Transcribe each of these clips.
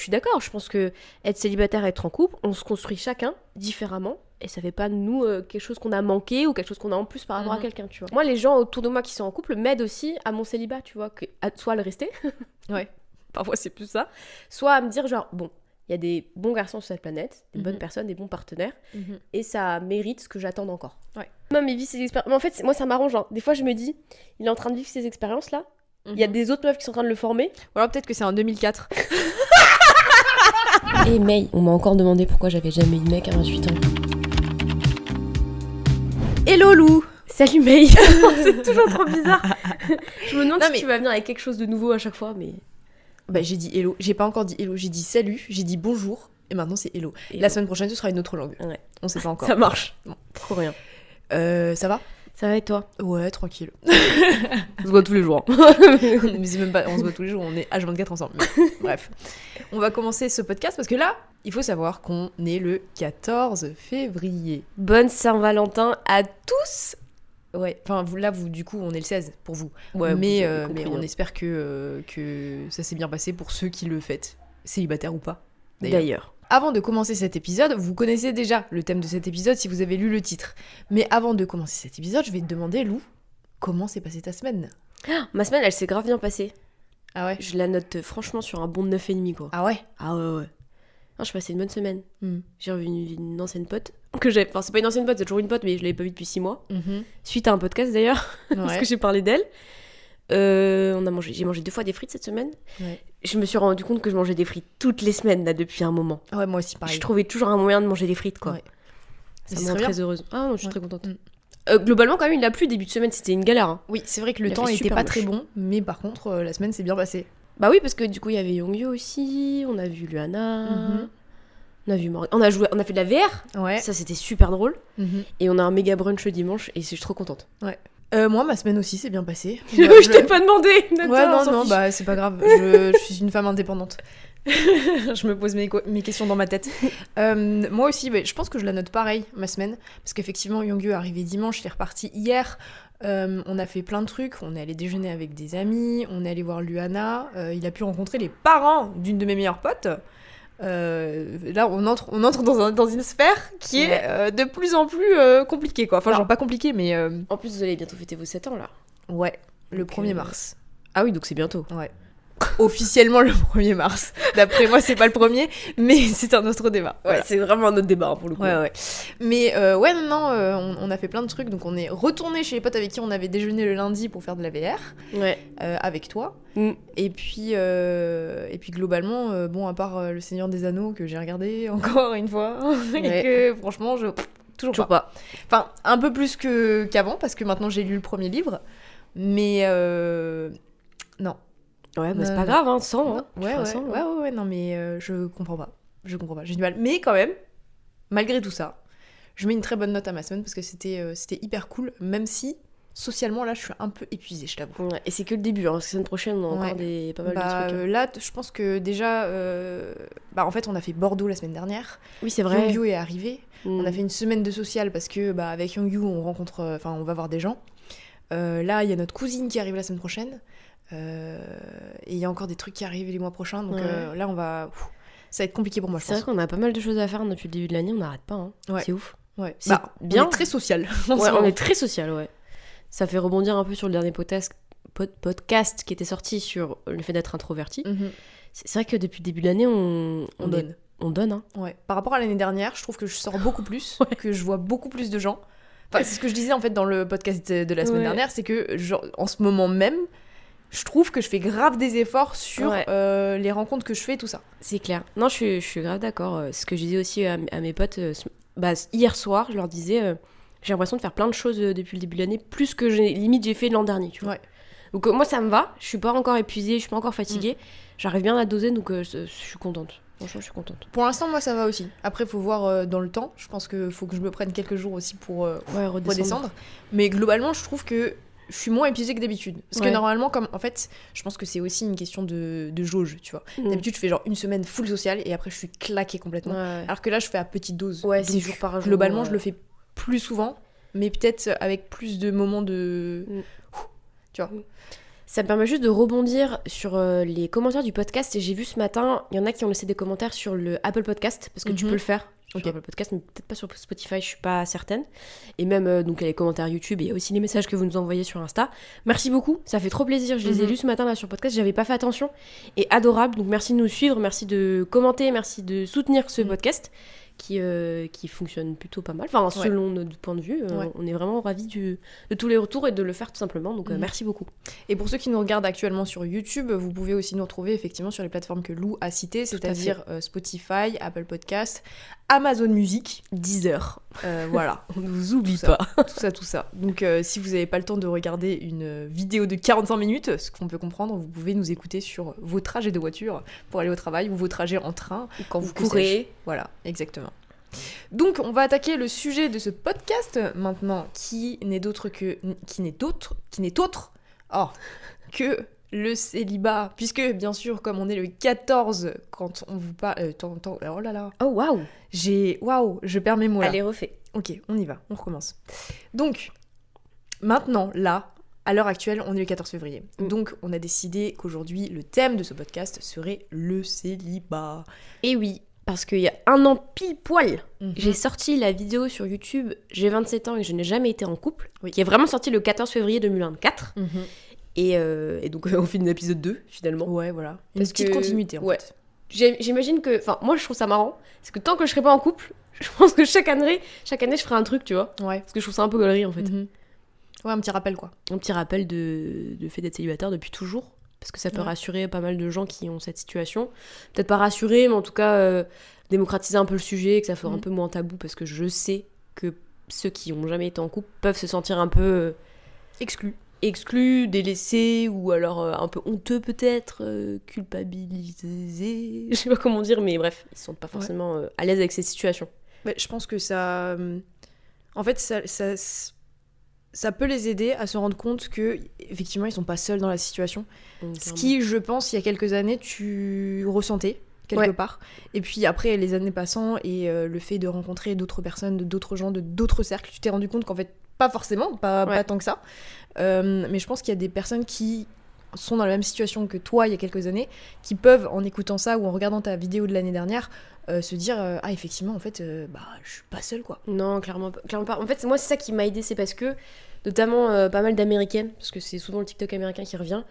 Je suis d'accord, je pense que être célibataire, être en couple, on se construit chacun différemment. Et ça fait pas de nous quelque chose qu'on a manqué ou quelque chose qu'on a en plus par rapport à quelqu'un, tu vois. Moi, les gens autour de moi qui sont en couple m'aident aussi à mon célibat, tu vois, soit à le rester. Ouais. Parfois, c'est plus ça. Soit à me dire, genre, bon, il y a des bons garçons sur cette planète, des bonnes personnes, des bons partenaires, et ça mérite ce que j'attends encore. Ouais. Même il vit ses expériences. Mais en fait, moi, ça m'arrange. Hein. Des fois, je me dis, il est en train de vivre ces expériences-là. Il y a des autres meufs qui sont en train de le former. Ou alors peut-être que c'est en 2004. Et May, on m'a encore demandé pourquoi j'avais jamais eu de mec à 28 ans. Hello Lou. Salut May. C'est toujours trop bizarre. Je me demande si tu vas venir avec quelque chose de nouveau à chaque fois, mais... Bah, j'ai dit hello. J'ai pas encore dit hello. J'ai dit salut. J'ai dit bonjour. Et maintenant, c'est hello. La semaine prochaine, ce sera une autre langue. Ouais. On sait pas encore. Ça marche. Bon. Trop rien. Ça va ? Ça va et toi ? Ouais, tranquille. On se voit tous les jours. Mais c'est même pas... On se voit tous les jours. On est H24 ensemble. Mais, bref. On va commencer ce podcast parce que là, il faut savoir qu'on est le 14 février. Bonne Saint-Valentin à tous. Ouais, enfin là, du coup, on est le 16 pour vous. Ouais, mais on espère que ça s'est bien passé pour ceux qui le fêtent, célibataires ou pas. D'ailleurs. Avant de commencer cet épisode, vous connaissez déjà le thème de cet épisode si vous avez lu le titre. Mais avant de commencer cet épisode, je vais te demander, Lou, comment s'est passée ta semaine ? Ma semaine, elle s'est grave bien passée. Ah ouais ? Je la note franchement sur un bon de 9,5 quoi. Ah ouais ? Ah ouais. Non, je passais une bonne semaine. Mm. J'ai revu une ancienne pote que j'ai... Enfin, c'est pas une ancienne pote, c'est toujours une pote, mais je l'avais pas vue depuis 6 mois. Mm-hmm. Suite à un podcast d'ailleurs, parce que j'ai parlé d'elle. J'ai mangé 2 fois des frites cette semaine. Ouais. Je me suis rendu compte que je mangeais des frites toutes les semaines là depuis un moment. Ouais, moi aussi pareil. Je trouvais toujours un moyen de manger des frites quoi. Ouais. Ça me rend très heureuse. Ah non, je suis très contente. Mm. Globalement quand même il a plu début de semaine, c'était une galère. Hein. Oui, c'est vrai que le temps fait était super pas moche. très bon, mais par contre la semaine s'est bien passée. Bah oui parce que du coup il y avait Yongyo aussi, on a vu Luana, on a vu Morgan, on a fait de la VR. Ouais. Ça c'était super drôle. Mm-hmm. Et on a un méga brunch le dimanche et je suis trop contente. Ouais. Moi, ma semaine aussi s'est bien passée. Je t'ai pas demandé. Ouais, non, bah c'est pas grave. Je suis une femme indépendante. Je me pose mes questions dans ma tête. Moi aussi, je pense que je la note pareil, ma semaine. Parce qu'effectivement, Yongyu est arrivé dimanche, il est reparti hier. On a fait plein de trucs. On est allé déjeuner avec des amis. On est allé voir Luana. Il a pu rencontrer les parents d'une de mes meilleures potes. Là, on entre dans une sphère qui est de plus en plus compliquée, quoi. Enfin, genre pas compliquée, mais... En plus, vous allez bientôt fêter vos 7 ans, là. Ouais, le 1er mars. Ah oui, donc c'est bientôt. Ouais. Officiellement le 1er mars. D'après moi, c'est pas le premier, mais c'est un autre débat. Ouais, voilà. C'est vraiment un autre débat, hein, pour le coup. Ouais. Mais on a fait plein de trucs. Donc, on est retourné chez les potes avec qui on avait déjeuné le lundi pour faire de la VR. Ouais. Avec toi. Mm. Et puis globalement, bon, à part Le Seigneur des Anneaux que j'ai regardé encore une fois, et que franchement, toujours pas. Enfin, un peu plus qu'avant, parce que maintenant j'ai lu le premier livre. Mais non. Ouais, bah c'est pas grave, hein, 100, hein. Ouais, non, mais je comprends pas. J'ai du mal. Mais quand même, malgré tout ça, je mets une très bonne note à ma semaine parce que c'était hyper cool, même si socialement, là, je suis un peu épuisée, je t'avoue. Ouais, et c'est que le début, hein, parce que la semaine prochaine, on a encore pas mal de trucs. Là, je pense que déjà, en fait, on a fait Bordeaux la semaine dernière. Oui, c'est vrai. Yongyu est arrivé. On a fait une semaine de social parce que, avec Yongyu, on va voir des gens. Là, il y a notre cousine qui arrive la semaine prochaine. Et il y a encore des trucs qui arrivent les mois prochains, donc là ça va être compliqué pour moi, je pense. C'est vrai qu'on a pas mal de choses à faire depuis le début de l'année, on n'arrête pas, hein. Ouais. C'est ouf. Ouais. C'est bien. On est très social. Ouais, on est très social, ouais. Ça fait rebondir un peu sur le dernier podcast qui était sorti sur le fait d'être introverti. Mm-hmm. C'est vrai que depuis le début de l'année, on donne. On donne, hein. Ouais. Par rapport à l'année dernière, je trouve que je sors beaucoup plus, que je vois beaucoup plus de gens. Enfin, c'est ce que je disais en fait dans le podcast de la semaine dernière, c'est que genre, en ce moment même, je trouve que je fais grave des efforts sur les rencontres que je fais, tout ça. C'est clair. Non, je suis grave d'accord. Ce que je disais aussi à mes potes, hier soir, je leur disais, j'ai l'impression de faire plein de choses depuis le début de l'année, plus que j'ai fait l'an dernier, tu vois. Ouais. Donc moi, ça me va. Je suis pas encore épuisée, je suis pas encore fatiguée. J'arrive bien à doser, donc je suis contente. Franchement, je suis contente. Pour l'instant, moi, ça va aussi. Après, il faut voir dans le temps. Je pense qu'il faut que je me prenne quelques jours aussi pour redescendre. Mais globalement, je trouve que je suis moins épuisée que d'habitude. Parce que normalement, en fait, je pense que c'est aussi une question de jauge, tu vois. D'habitude, je fais genre une semaine full sociale et après, je suis claquée complètement. Ouais. Alors que là, je fais à petite dose. Ouais, 6 jours par jour. Globalement, je le fais plus souvent, mais peut-être avec plus de moments de... Tu vois. Ça me permet juste de rebondir sur les commentaires du podcast. Et j'ai vu ce matin, il y en a qui ont laissé des commentaires sur le Apple Podcast, parce que tu peux le faire sur Apple Podcast, mais peut-être pas sur Spotify, je suis pas certaine. Et même, donc, il y a les commentaires YouTube, et il y a aussi les messages que vous nous envoyez sur Insta. Merci beaucoup, ça fait trop plaisir. Je les ai lus ce matin là sur podcast, j'avais pas fait attention. Et adorable, donc merci de nous suivre, merci de commenter, merci de soutenir ce podcast. Qui fonctionne plutôt pas mal, enfin selon notre point de vue, on est vraiment ravis de tous les retours et de le faire tout simplement, donc merci beaucoup. Et pour ceux qui nous regardent actuellement sur YouTube, vous pouvez aussi nous retrouver effectivement sur les plateformes que Lou a citées, c'est-à-dire Spotify, Apple Podcast, Amazon Music, Deezer, voilà, on ne vous oublie pas. Tout ça. Donc si vous n'avez pas le temps de regarder une vidéo de 45 minutes, ce qu'on peut comprendre, vous pouvez nous écouter sur vos trajets de voiture pour aller au travail ou vos trajets en train. Ou quand vous courez. Voilà, exactement. Donc on va attaquer le sujet de ce podcast maintenant, qui n'est autre que le célibat, puisque bien sûr comme on est le 14 quand on vous parle oh là là, oh waouh, je perds mes mots là. Allez, refais. Ok, on y va, on recommence. Donc maintenant là, à l'heure actuelle, on est le 14 février. Donc on a décidé qu'aujourd'hui le thème de ce podcast serait le célibat. Et oui, parce qu'il y a un an pile poil, j'ai sorti la vidéo sur YouTube, j'ai 27 ans et je n'ai jamais été en couple, qui est vraiment sortie le 14 février 2024. Et donc on fait un épisode 2 finalement. Ouais, voilà. Une petite continuité en fait. J'imagine que, enfin moi je trouve ça marrant, c'est que tant que je serai pas en couple, je pense que chaque année je ferai un truc, tu vois. Ouais. Parce que je trouve ça un peu gaulerie en fait. Ouais, un petit rappel quoi. Un petit rappel de fait d'être célibataire depuis toujours. Parce que ça peut rassurer pas mal de gens qui ont cette situation. Peut-être pas rassurer, mais en tout cas démocratiser un peu le sujet, que ça fera un peu moins tabou, parce que je sais que ceux qui ont jamais été en couple peuvent se sentir un peu exclus, délaissés, ou alors un peu honteux peut-être, culpabilisés, je sais pas comment dire, mais bref, ils se sentent pas forcément à l'aise avec cette situation. Mais je pense que ça... En fait, ça peut les aider à se rendre compte que effectivement ils sont pas seuls dans la situation. Ce qui, je pense, il y a quelques années tu ressentais quelque part, et puis après les années passant et le fait de rencontrer d'autres personnes, d'autres gens, de d'autres cercles, tu t'es rendu compte qu'en fait pas forcément, pas tant que ça, mais je pense qu'il y a des personnes qui sont dans la même situation que toi il y a quelques années, qui peuvent, en écoutant ça ou en regardant ta vidéo de l'année dernière, se dire ah effectivement en fait je suis pas seule quoi. Non, clairement pas. En fait moi c'est ça qui m'a aidée, c'est parce que notamment pas mal d'américaines, parce que c'est souvent le TikTok américain qui revient,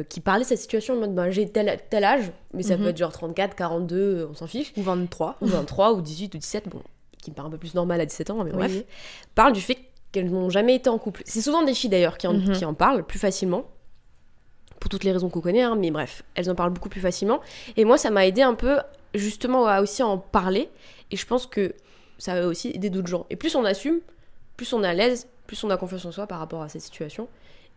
qui parlaient de cette situation en mode j'ai tel âge, mais ça peut être genre 34, 42, on s'en fiche, ou 23 ou 18 ou 17, bon, qui me paraît un peu plus normal à 17 ans, mais bref, parlent du fait qu'elles n'ont jamais été en couple. C'est souvent des filles d'ailleurs qui en parlent plus facilement, pour toutes les raisons qu'on connaît, mais bref, elles en parlent beaucoup plus facilement. Et moi, ça m'a aidé un peu, justement, à aussi en parler. Et je pense que ça va aussi aider d'autres gens. Et plus on assume, plus on est à l'aise, plus on a confiance en soi par rapport à cette situation.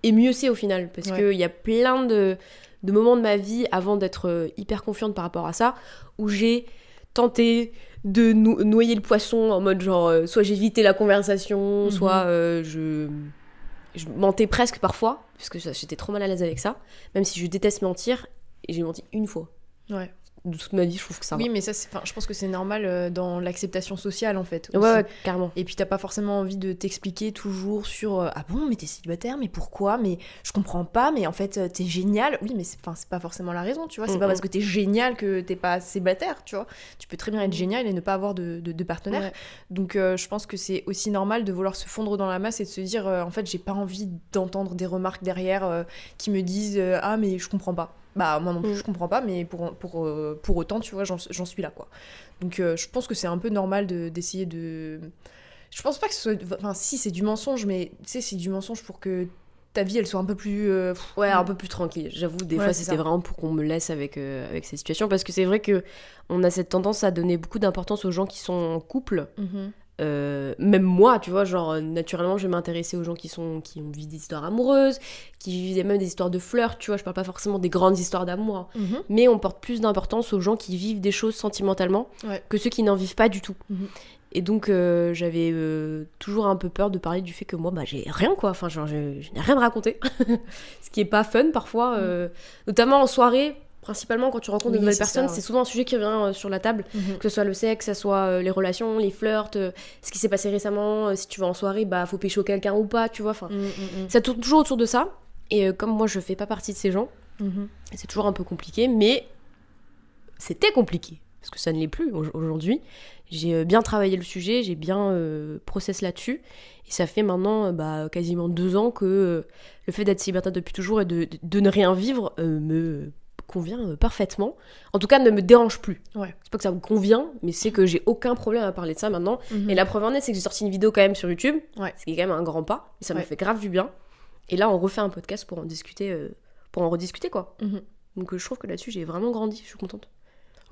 Et mieux c'est au final. Parce qu'il y a plein de moments de ma vie, avant d'être hyper confiante par rapport à ça, où j'ai tenté de noyer le poisson en mode genre, soit j'évitais la conversation, soit je mentais presque parfois, parce que j'étais trop mal à l'aise avec ça, même si je déteste mentir, et j'ai menti une fois. Ouais. De toute ma vie, je trouve que ça va. Oui, mais ça, je pense que c'est normal dans l'acceptation sociale, en fait. Ouais, carrément. Et puis, t'as pas forcément envie de t'expliquer toujours sur ah bon, mais t'es célibataire, mais pourquoi, mais je comprends pas, mais en fait, t'es génial. Oui, mais c'est pas forcément la raison, tu vois. C'est pas parce que t'es génial que t'es pas célibataire, tu vois. Tu peux très bien être génial et ne pas avoir de partenaire. Ouais. Donc, je pense que c'est aussi normal de vouloir se fondre dans la masse et de se dire en fait, j'ai pas envie d'entendre des remarques derrière qui me disent ah, mais je comprends pas. Bah moi non plus je comprends pas, mais pour autant tu vois j'en suis là quoi. Donc je pense que c'est un peu normal d'essayer de... Je pense pas que ce soit... Enfin si c'est du mensonge, mais tu sais c'est du mensonge pour que ta vie elle soit un peu plus... un peu plus tranquille. J'avoue des fois c'était vraiment pour qu'on me laisse avec ces situations, parce que c'est vrai que on a cette tendance à donner beaucoup d'importance aux gens qui sont en couple. Même moi, tu vois, genre naturellement je vais m'intéresser aux gens qui ont vécu des histoires amoureuses, qui vivent même des histoires de flirts, tu vois, je parle pas forcément des grandes histoires d'amour, mais on porte plus d'importance aux gens qui vivent des choses sentimentalement que ceux qui n'en vivent pas du tout. Et donc j'avais toujours un peu peur de parler du fait que moi j'ai rien quoi, enfin genre je n'ai rien à raconter ce qui est pas fun parfois, notamment en soirée. Principalement quand tu rencontres de nouvelles personnes, c'est souvent un sujet qui revient sur la table, que ce soit le sexe, que ce soit les relations, les flirts, ce qui s'est passé récemment, si tu vas en soirée, faut pécho quelqu'un ou pas, tu vois, enfin, ça tourne toujours autour de ça. Et comme moi, je fais pas partie de ces gens, c'est toujours un peu compliqué, mais c'était compliqué, parce que ça ne l'est plus aujourd'hui. J'ai bien travaillé le sujet, j'ai bien process là-dessus, et ça fait maintenant quasiment 2 ans que le fait d'être célibataire depuis toujours et de ne rien vivre me convient parfaitement. En tout cas, ne me dérange plus. Ouais. C'est pas que ça me convient, mais c'est que j'ai aucun problème à parler de ça maintenant. Et la preuve en est, c'est que j'ai sorti une vidéo quand même sur YouTube, ce qui est quand même un grand pas, et ça me fait grave du bien. Et là, on refait un podcast pour en discuter, pour en rediscuter, quoi. Donc je trouve que là-dessus, j'ai vraiment grandi, je suis contente.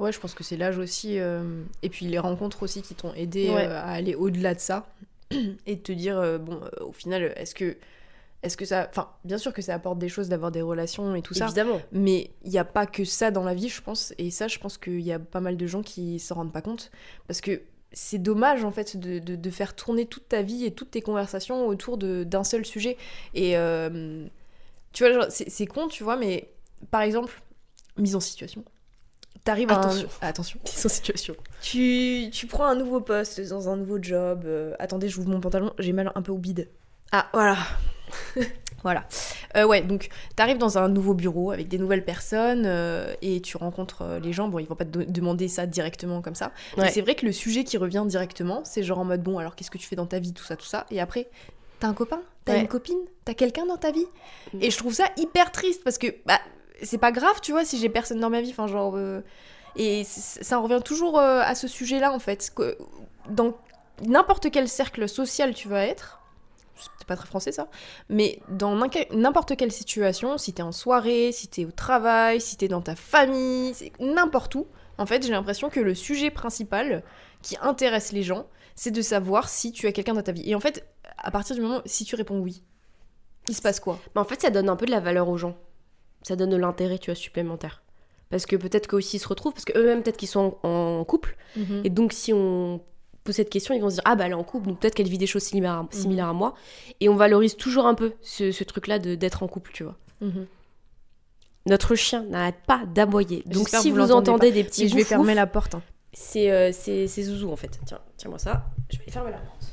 Ouais, je pense que c'est l'âge aussi, et puis les rencontres aussi qui t'ont aidé à aller au-delà de ça, et de te dire, au final, est-ce que ça... Enfin, bien sûr que ça apporte des choses d'avoir des relations et tout ça. Évidemment. Mais il n'y a pas que ça dans la vie, je pense. Et ça, je pense qu'il y a pas mal de gens qui s'en rendent pas compte. Parce que c'est dommage, en fait, de faire tourner toute ta vie et toutes tes conversations autour d'un seul sujet. Et tu vois, genre, c'est con, tu vois, mais par exemple, mise en situation. T'arrives Attention. Mise en situation. Tu prends un nouveau poste dans un nouveau job. Attendez, j'ouvre mon pantalon, j'ai mal un peu au bide. Ah, voilà. Voilà. Ouais, donc t'arrives dans un nouveau bureau avec des nouvelles personnes et tu rencontres les gens. Bon, ils vont pas te demander ça directement comme ça. Mais c'est vrai que le sujet qui revient directement, c'est genre en mode bon, alors qu'est-ce que tu fais dans ta vie, tout ça. Et après, t'as un copain, t'as une copine, t'as quelqu'un dans ta vie. Et je trouve ça hyper triste parce que c'est pas grave, tu vois, si j'ai personne dans ma vie. Enfin, genre. Et ça en revient toujours à ce sujet-là, en fait. Que dans n'importe quel cercle social tu vas être. C'est pas très français ça, mais dans n'importe quelle situation, si t'es en soirée, si t'es au travail, si t'es dans ta famille, c'est n'importe où, en fait j'ai l'impression que le sujet principal qui intéresse les gens, c'est de savoir si tu as quelqu'un dans ta vie. Et en fait, à partir du moment si tu réponds oui, il se passe quoi ? En fait, ça donne un peu de la valeur aux gens. Ça donne de l'intérêt, tu vois, supplémentaire. Parce que peut-être qu'eux aussi ils se retrouvent, parce qu'eux-mêmes peut-être qu'ils sont en couple, et donc si on pose cette question, ils vont se dire ah bah elle est en couple, donc peut-être qu'elle vit des choses similaires à moi, et on valorise toujours un peu ce truc-là d'être en couple, tu vois. Notre chien n'arrête pas d'aboyer, donc si vous entendez des petits je vais fermer la porte. C'est Zouzou en fait. Tiens-moi ça, je vais fermer la porte.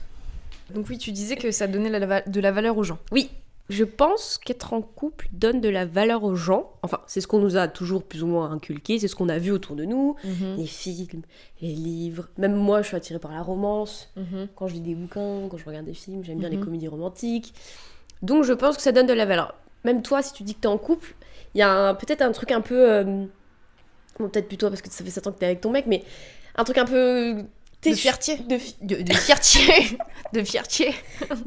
Donc oui, tu disais que ça donnait de la valeur aux gens. Oui. Je pense qu'être en couple donne de la valeur aux gens. Enfin, c'est ce qu'on nous a toujours plus ou moins inculqué, c'est ce qu'on a vu autour de nous, les films, les livres. Même moi, je suis attirée par la romance. Quand je lis des bouquins, quand je regarde des films, j'aime bien les comédies romantiques. Donc, je pense que ça donne de la valeur. Même toi, si tu dis que t'es en couple, il y a peut-être un truc un peu... Bon, peut-être plus toi, parce que ça fait 7 ans que t'es avec ton mec, mais un truc un peu... De fierté. De fierté.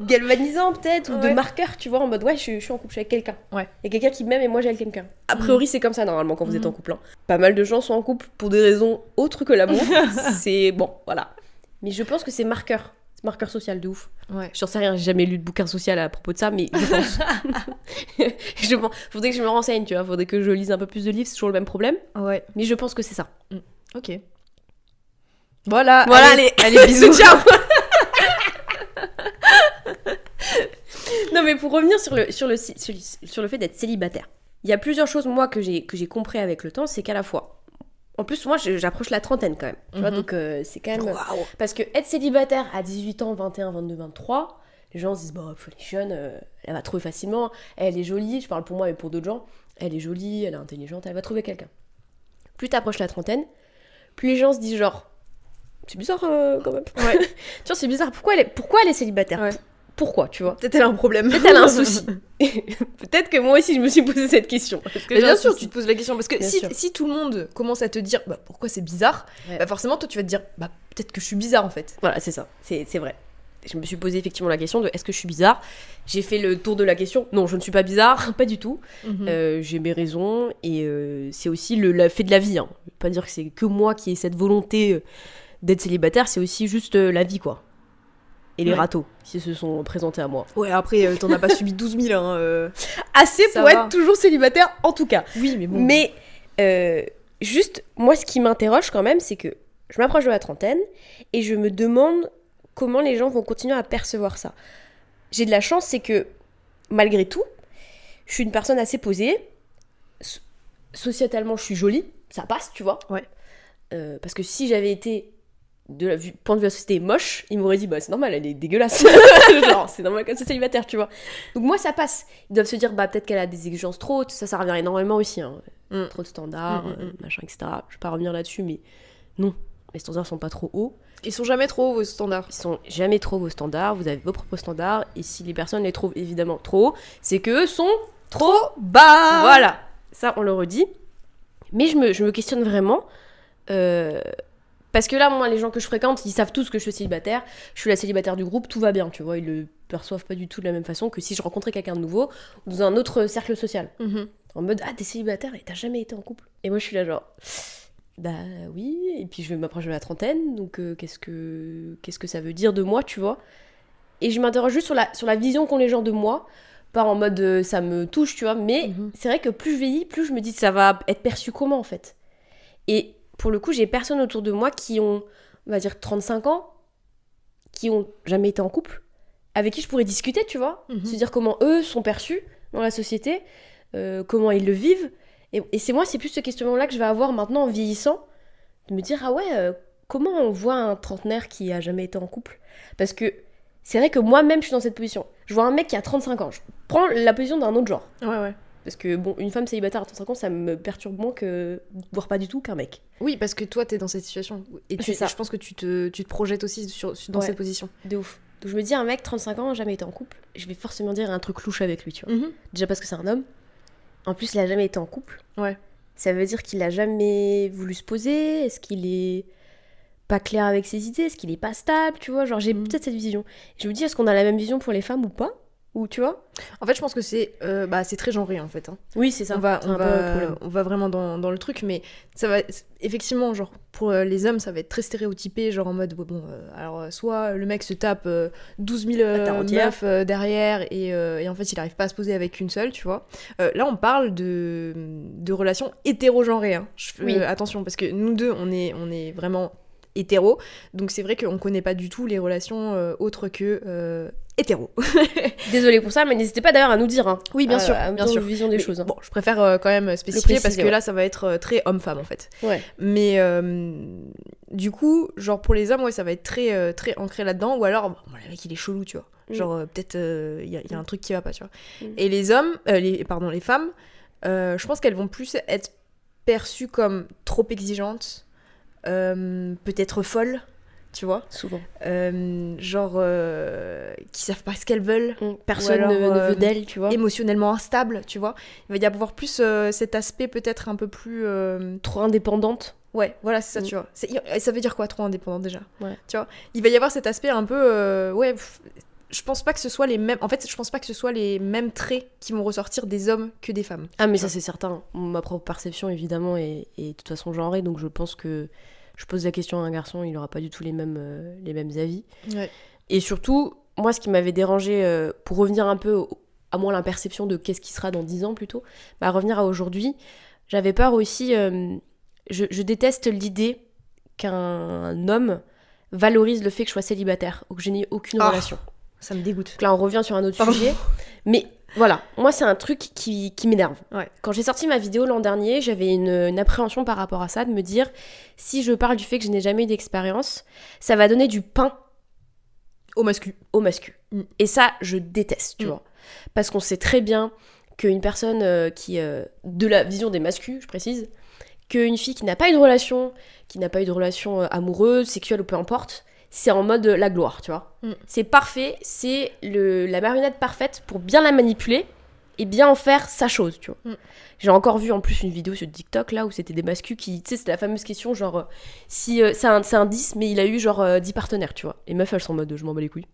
Galvanisant peut-être, ou de marqueur, tu vois, en mode ouais, je suis en couple, je suis avec quelqu'un. Ouais. Il y a quelqu'un qui m'aime et moi j'aime quelqu'un. A priori, c'est comme ça normalement quand vous êtes en couple. Hein. Pas mal de gens sont en couple pour des raisons autres que l'amour. C'est bon, voilà. Mais je pense que c'est marqueur social de ouf. Ouais. J'en sais rien, j'ai jamais lu de bouquin social à propos de ça, mais je pense. Faudrait que je me renseigne, tu vois, faudrait que je lise un peu plus de livres, c'est toujours le même problème. Ouais. Mais je pense que c'est ça. Ok. Voilà, allez, bisous. Ciao. Non, mais pour revenir sur le fait d'être célibataire, il y a plusieurs choses moi que j'ai compris avec le temps, c'est qu'à la fois, en plus moi j'approche la trentaine quand même, tu vois, donc c'est quand même parce que être célibataire à 18 ans, 21, 22, 23, les gens se disent bon, elle est jeune, elle va trouver facilement, elle est jolie, je parle pour moi mais pour d'autres gens, elle est jolie, elle est intelligente, elle va trouver quelqu'un. Plus t'approches la trentaine, plus les gens se disent genre c'est bizarre quand même. Ouais. Tu vois, c'est bizarre. Pourquoi elle est célibataire ? Ouais. Pourquoi, tu vois ? Peut-être elle a un problème. Peut-être elle a un souci. Peut-être que moi aussi je me suis posé cette question. Mais bien sûr, tu te poses la question parce que si tout le monde commence à te dire pourquoi c'est bizarre, forcément toi tu vas te dire peut-être que je suis bizarre en fait. Voilà, c'est ça. C'est vrai. Je me suis posé effectivement la question de est-ce que je suis bizarre ? J'ai fait le tour de la question. Non, je ne suis pas bizarre, pas du tout. J'ai mes raisons et c'est aussi le fait de la vie. Hein. Je veux pas dire que c'est que moi qui ai cette volonté d'être célibataire, c'est aussi juste la vie, quoi. Et les râteaux, qui se sont présentés à moi. Ouais, après, t'en as pas subi 12 000, hein. Assez pour être toujours célibataire, en tout cas. Oui, mais bon. Mais, juste, moi, ce qui m'interroge quand même, c'est que je m'approche de la trentaine, et je me demande comment les gens vont continuer à percevoir ça. J'ai de la chance, c'est que, malgré tout, je suis une personne assez posée. Sociétalement, je suis jolie, ça passe, tu vois. Ouais. Parce que si j'avais été point de vue de la société est moche, ils m'auraient dit bah c'est normal, elle est dégueulasse. Genre c'est normal quand c'est célibataire, tu vois. Donc moi ça passe. Ils doivent se dire bah peut-être qu'elle a des exigences trop hautes, ça revient énormément aussi, hein. Trop de standards, machin, etc. Je vais pas revenir là-dessus, mais non, les standards sont pas trop hauts. Ils sont jamais trop hauts, vos standards. Ils sont jamais trop vos standards, vous avez vos propres standards, et si les personnes les trouvent évidemment trop hauts, c'est qu'eux sont trop bas. Voilà, ça on le redit. Mais je me questionne vraiment, parce que là, moi, les gens que je fréquente, ils savent tous que je suis célibataire, je suis la célibataire du groupe, tout va bien, tu vois, ils le perçoivent pas du tout de la même façon que si je rencontrais quelqu'un de nouveau, dans un autre cercle social. En mode, ah, t'es célibataire et t'as jamais été en couple. Et moi, je suis là genre... Bah oui, et puis je vais m'approcher de la trentaine, donc qu'est-ce que ça veut dire de moi, tu vois. Et je m'interroge juste sur la vision qu'ont les gens de moi, pas en mode ça me touche, tu vois, mais c'est vrai que plus je vieillis, plus je me dis que ça va être perçu comment en fait. Et pour le coup, j'ai personne autour de moi qui ont, on va dire 35 ans, qui ont jamais été en couple, avec qui je pourrais discuter, tu vois, se dire comment eux sont perçus dans la société, comment ils le vivent. Et c'est plus ce questionnement-là que je vais avoir maintenant en vieillissant, de me dire, ah ouais, comment on voit un trentenaire qui a jamais été en couple ? Parce que c'est vrai que moi-même, je suis dans cette position. Je vois un mec qui a 35 ans, je prends la position d'un autre genre. Ouais. Parce que, bon, une femme célibataire à 35 ans, ça me perturbe moins que, voire pas du tout, qu'un mec. Oui, parce que toi, t'es dans cette situation. Et je pense que tu te projettes aussi dans cette position. De ouf. Donc je me dis, un mec, 35 ans, jamais été en couple, je vais forcément dire un truc louche avec lui, tu vois. Déjà parce que c'est un homme. En plus, il a jamais été en couple. Ouais. Ça veut dire qu'il a jamais voulu se poser. Est-ce qu'il est pas clair avec ses idées ? Est-ce qu'il est pas stable, tu vois ? Genre, j'ai peut-être cette vision. Je me dis, est-ce qu'on a la même vision pour les femmes ou pas ? Ou tu vois ? En fait, je pense que c'est très genré, en fait. Hein. Oui, c'est ça. On va vraiment dans le truc, mais ça va... Effectivement, genre, pour les hommes, ça va être très stéréotypé, genre en mode, alors, soit le mec se tape 12 000 meufs derrière, et en fait, il arrive pas à se poser avec une seule, tu vois. Là, on parle de relations hétérogenrées, hein. Attention, parce que nous deux, on est vraiment hétéro, donc c'est vrai qu'on connaît pas du tout les relations autres que hétéro. Désolée pour ça, mais n'hésitez pas d'ailleurs à nous dire. Hein, oui, bien sûr, bien sûr. Vision des choses. Hein. Bon, je préfère quand même spécifier parce que là, ça va être très homme-femme en fait. Ouais. Mais du coup, genre pour les hommes, ouais, ça va être très très ancré là-dedans, ou alors, le mec il est chelou, tu vois. Genre peut-être il y a un truc qui va pas, tu vois. Et les hommes, les femmes, je pense qu'elles vont plus être perçues comme trop exigeantes. Peut-être folles, tu vois, souvent, qui savent pas ce qu'elles veulent, personne alors, ne veut d'elles, tu vois, émotionnellement instables, tu vois, il va y avoir plus cet aspect peut-être un peu plus trop indépendante. Ouais, voilà, c'est ça, tu vois. Ça veut dire quoi, trop indépendante déjà, ouais. Tu vois, il va y avoir cet aspect un peu je pense pas que ce soit les mêmes. En fait, je pense pas que ce soit les mêmes traits qui vont ressortir des hommes que des femmes. Ah, mais ça, c'est certain. Ma propre perception, évidemment, est de toute façon genrée. Donc, je pense que je pose la question à un garçon, il aura pas du tout les mêmes avis. Ouais. Et surtout, moi, ce qui m'avait dérangé, pour revenir un peu à moi, l'imperception de qu'est-ce qui sera dans 10 ans plutôt, revenir à aujourd'hui, j'avais peur aussi. Je déteste l'idée qu'un homme valorise le fait que je sois célibataire ou que je n'ai aucune relation. Ça me dégoûte. Donc là, on revient sur un autre sujet. Mais voilà, moi, c'est un truc qui m'énerve. Ouais. Quand j'ai sorti ma vidéo l'an dernier, j'avais une appréhension par rapport à ça, de me dire, si je parle du fait que je n'ai jamais eu d'expérience, ça va donner du pain au mascu. Et ça, je déteste, tu vois. Parce qu'on sait très bien qu'une personne qui... de la vision des mascus, je précise, qu'une fille qui n'a pas eu de relation, amoureuse, sexuelle ou peu importe, c'est en mode la gloire, tu vois. C'est parfait, c'est la marionnette parfaite pour bien la manipuler et bien en faire sa chose, tu vois. J'ai encore vu en plus une vidéo sur TikTok là où c'était des mascus qui, tu sais, c'était la fameuse question genre si c'est un 10 mais il a eu genre 10 partenaires, tu vois. Les meufs elles sont en mode je m'en bats les couilles.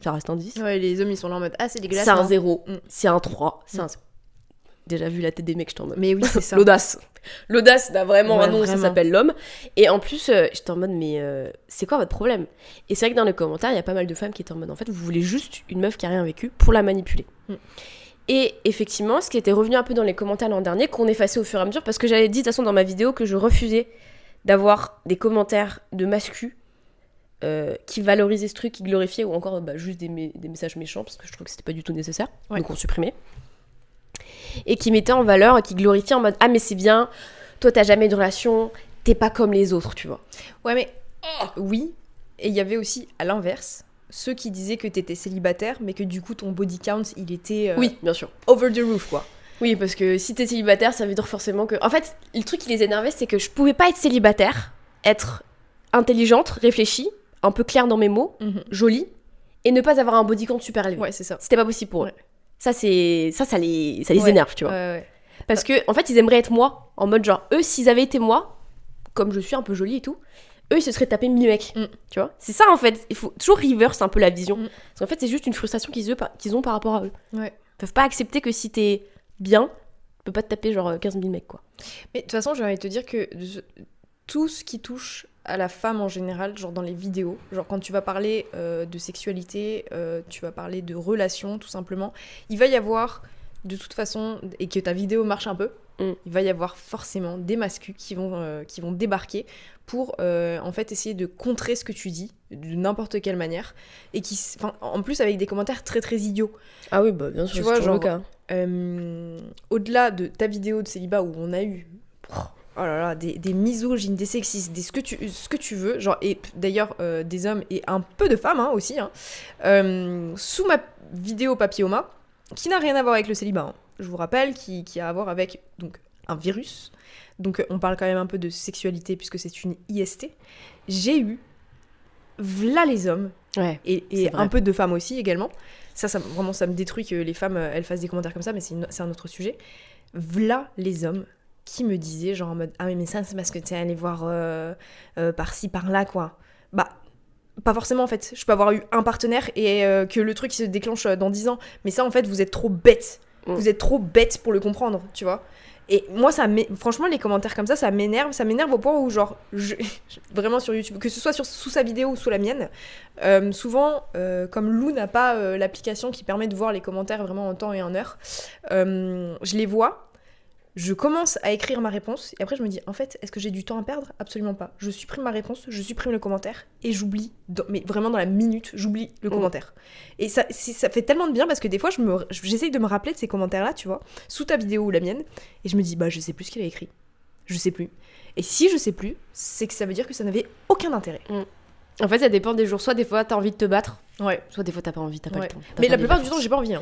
Ça reste un 10. Ouais, les hommes ils sont là en mode c'est dégueulasse. C'est un 0, c'est un 3, c'est un 0. Déjà vu la tête des mecs, j'étais en mode... Mais oui, c'est ça. L'audace n'a vraiment un nom, ça s'appelle l'homme. Et en plus, j'étais en mode, mais c'est quoi votre problème ? Et c'est vrai que dans les commentaires, il y a pas mal de femmes qui étaient en mode, en fait, vous voulez juste une meuf qui a rien vécu pour la manipuler. Et effectivement, ce qui était revenu un peu dans les commentaires l'an dernier, qu'on effaçait au fur et à mesure, parce que j'avais dit de toute façon dans ma vidéo que je refusais d'avoir des commentaires de mascus qui valorisaient ce truc, qui glorifiaient, ou encore juste des messages méchants, parce que je trouve que c'était pas du tout nécessaire. Donc on supprimait. Et qui mettait en valeur, qui glorifiait en mode « Ah mais c'est bien, toi t'as jamais eu de relation, t'es pas comme les autres, tu vois. » Ouais mais oui, Et il y avait aussi, à l'inverse, ceux qui disaient que t'étais célibataire, mais que du coup, ton body count, il était Oui, bien sûr. over the roof, quoi. Oui, parce que si t'es célibataire, ça veut dire forcément que... En fait, le truc qui les énervait, c'est que je pouvais pas être célibataire, être intelligente, réfléchie, un peu claire dans mes mots, jolie, et ne pas avoir un body count super élevé. Ouais, c'est ça. C'était pas possible pour eux. Ça les énerve, tu vois. Ouais. Parce que, en fait, ils aimeraient être moi, en mode genre, eux, s'ils avaient été moi, comme je suis un peu jolie et tout, eux, ils se seraient tapés 1000 mecs, tu vois. C'est ça, en fait. Il faut toujours reverse un peu la vision. Parce qu'en fait, c'est juste une frustration qu'ils ont par rapport à eux. Ouais. Ils peuvent pas accepter que si t'es bien, tu peux pas te taper genre 15 000 mecs, quoi. Mais de toute façon, j'ai envie de te dire que tout ce qui touche à la femme en général, genre dans les vidéos, genre quand tu vas parler de sexualité, tu vas parler de relations, tout simplement, il va y avoir, de toute façon, et que ta vidéo marche un peu, il va y avoir forcément des mascus qui vont débarquer pour en fait essayer de contrer ce que tu dis de n'importe quelle manière et en plus avec des commentaires très très idiots. Ah oui, bah bien sûr, tu vois, genre le cas. Au-delà de ta vidéo de célibat où on a eu oh là là, des misogynes, des sexistes, ce que tu veux, genre, et d'ailleurs des hommes et un peu de femmes aussi, sous ma vidéo papilloma, qui n'a rien à voir avec le célibat, je vous rappelle, qui a à voir avec donc, un virus, donc on parle quand même un peu de sexualité puisque c'est une IST, j'ai eu v'là les hommes, et un peu de femmes aussi également, ça vraiment ça me détruit que les femmes elles fassent des commentaires comme ça, mais c'est un autre sujet, v'là les hommes qui me disaient genre en mode ah oui mais ça c'est parce que t'es allé voir par-ci par-là quoi. Bah pas forcément en fait, je peux avoir eu un partenaire et que le truc se déclenche dans 10 ans, mais ça en fait vous êtes trop bête, vous êtes trop bête pour le comprendre, tu vois. Et moi franchement les commentaires comme ça m'énerve au point où genre vraiment sur YouTube, que ce soit sous sa vidéo ou sous la mienne, souvent comme Lou n'a pas l'application qui permet de voir les commentaires vraiment en temps et en heure, je les vois. Je commence à écrire ma réponse et après je me dis en fait est-ce que j'ai du temps à perdre ? Absolument pas. Je supprime ma réponse, je supprime le commentaire et j'oublie, mais vraiment dans la minute, j'oublie le commentaire. Et ça fait tellement de bien parce que des fois j'essaye de me rappeler de ces commentaires-là, tu vois, sous ta vidéo ou la mienne, et je me dis bah je sais plus ce qu'il a écrit. Je sais plus. Et si je sais plus, c'est que ça veut dire que ça n'avait aucun intérêt. En fait, ça dépend des jours. Soit des fois, t'as envie de te battre. Ouais. Soit des fois, t'as pas envie, t'as pas le temps. Mais la plupart du temps, j'ai pas envie.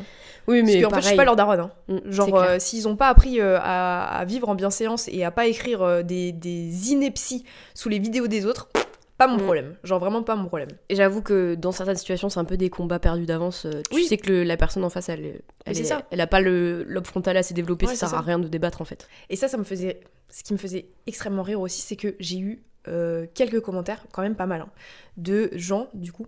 Oui, mais parce qu'en fait, je suis pas leur daronne. Genre, s'ils ont pas appris à vivre en bienséance et à pas écrire des inepties sous les vidéos des autres, pas mon problème. Genre, vraiment pas mon problème. Et j'avoue que dans certaines situations, c'est un peu des combats perdus d'avance. Tu sais que la personne en face, elle a pas le lobe frontal assez développé, ça sert à rien de débattre en fait. Et ce qui me faisait extrêmement rire aussi, c'est que j'ai eu quelques commentaires, quand même pas mal, de gens, du coup,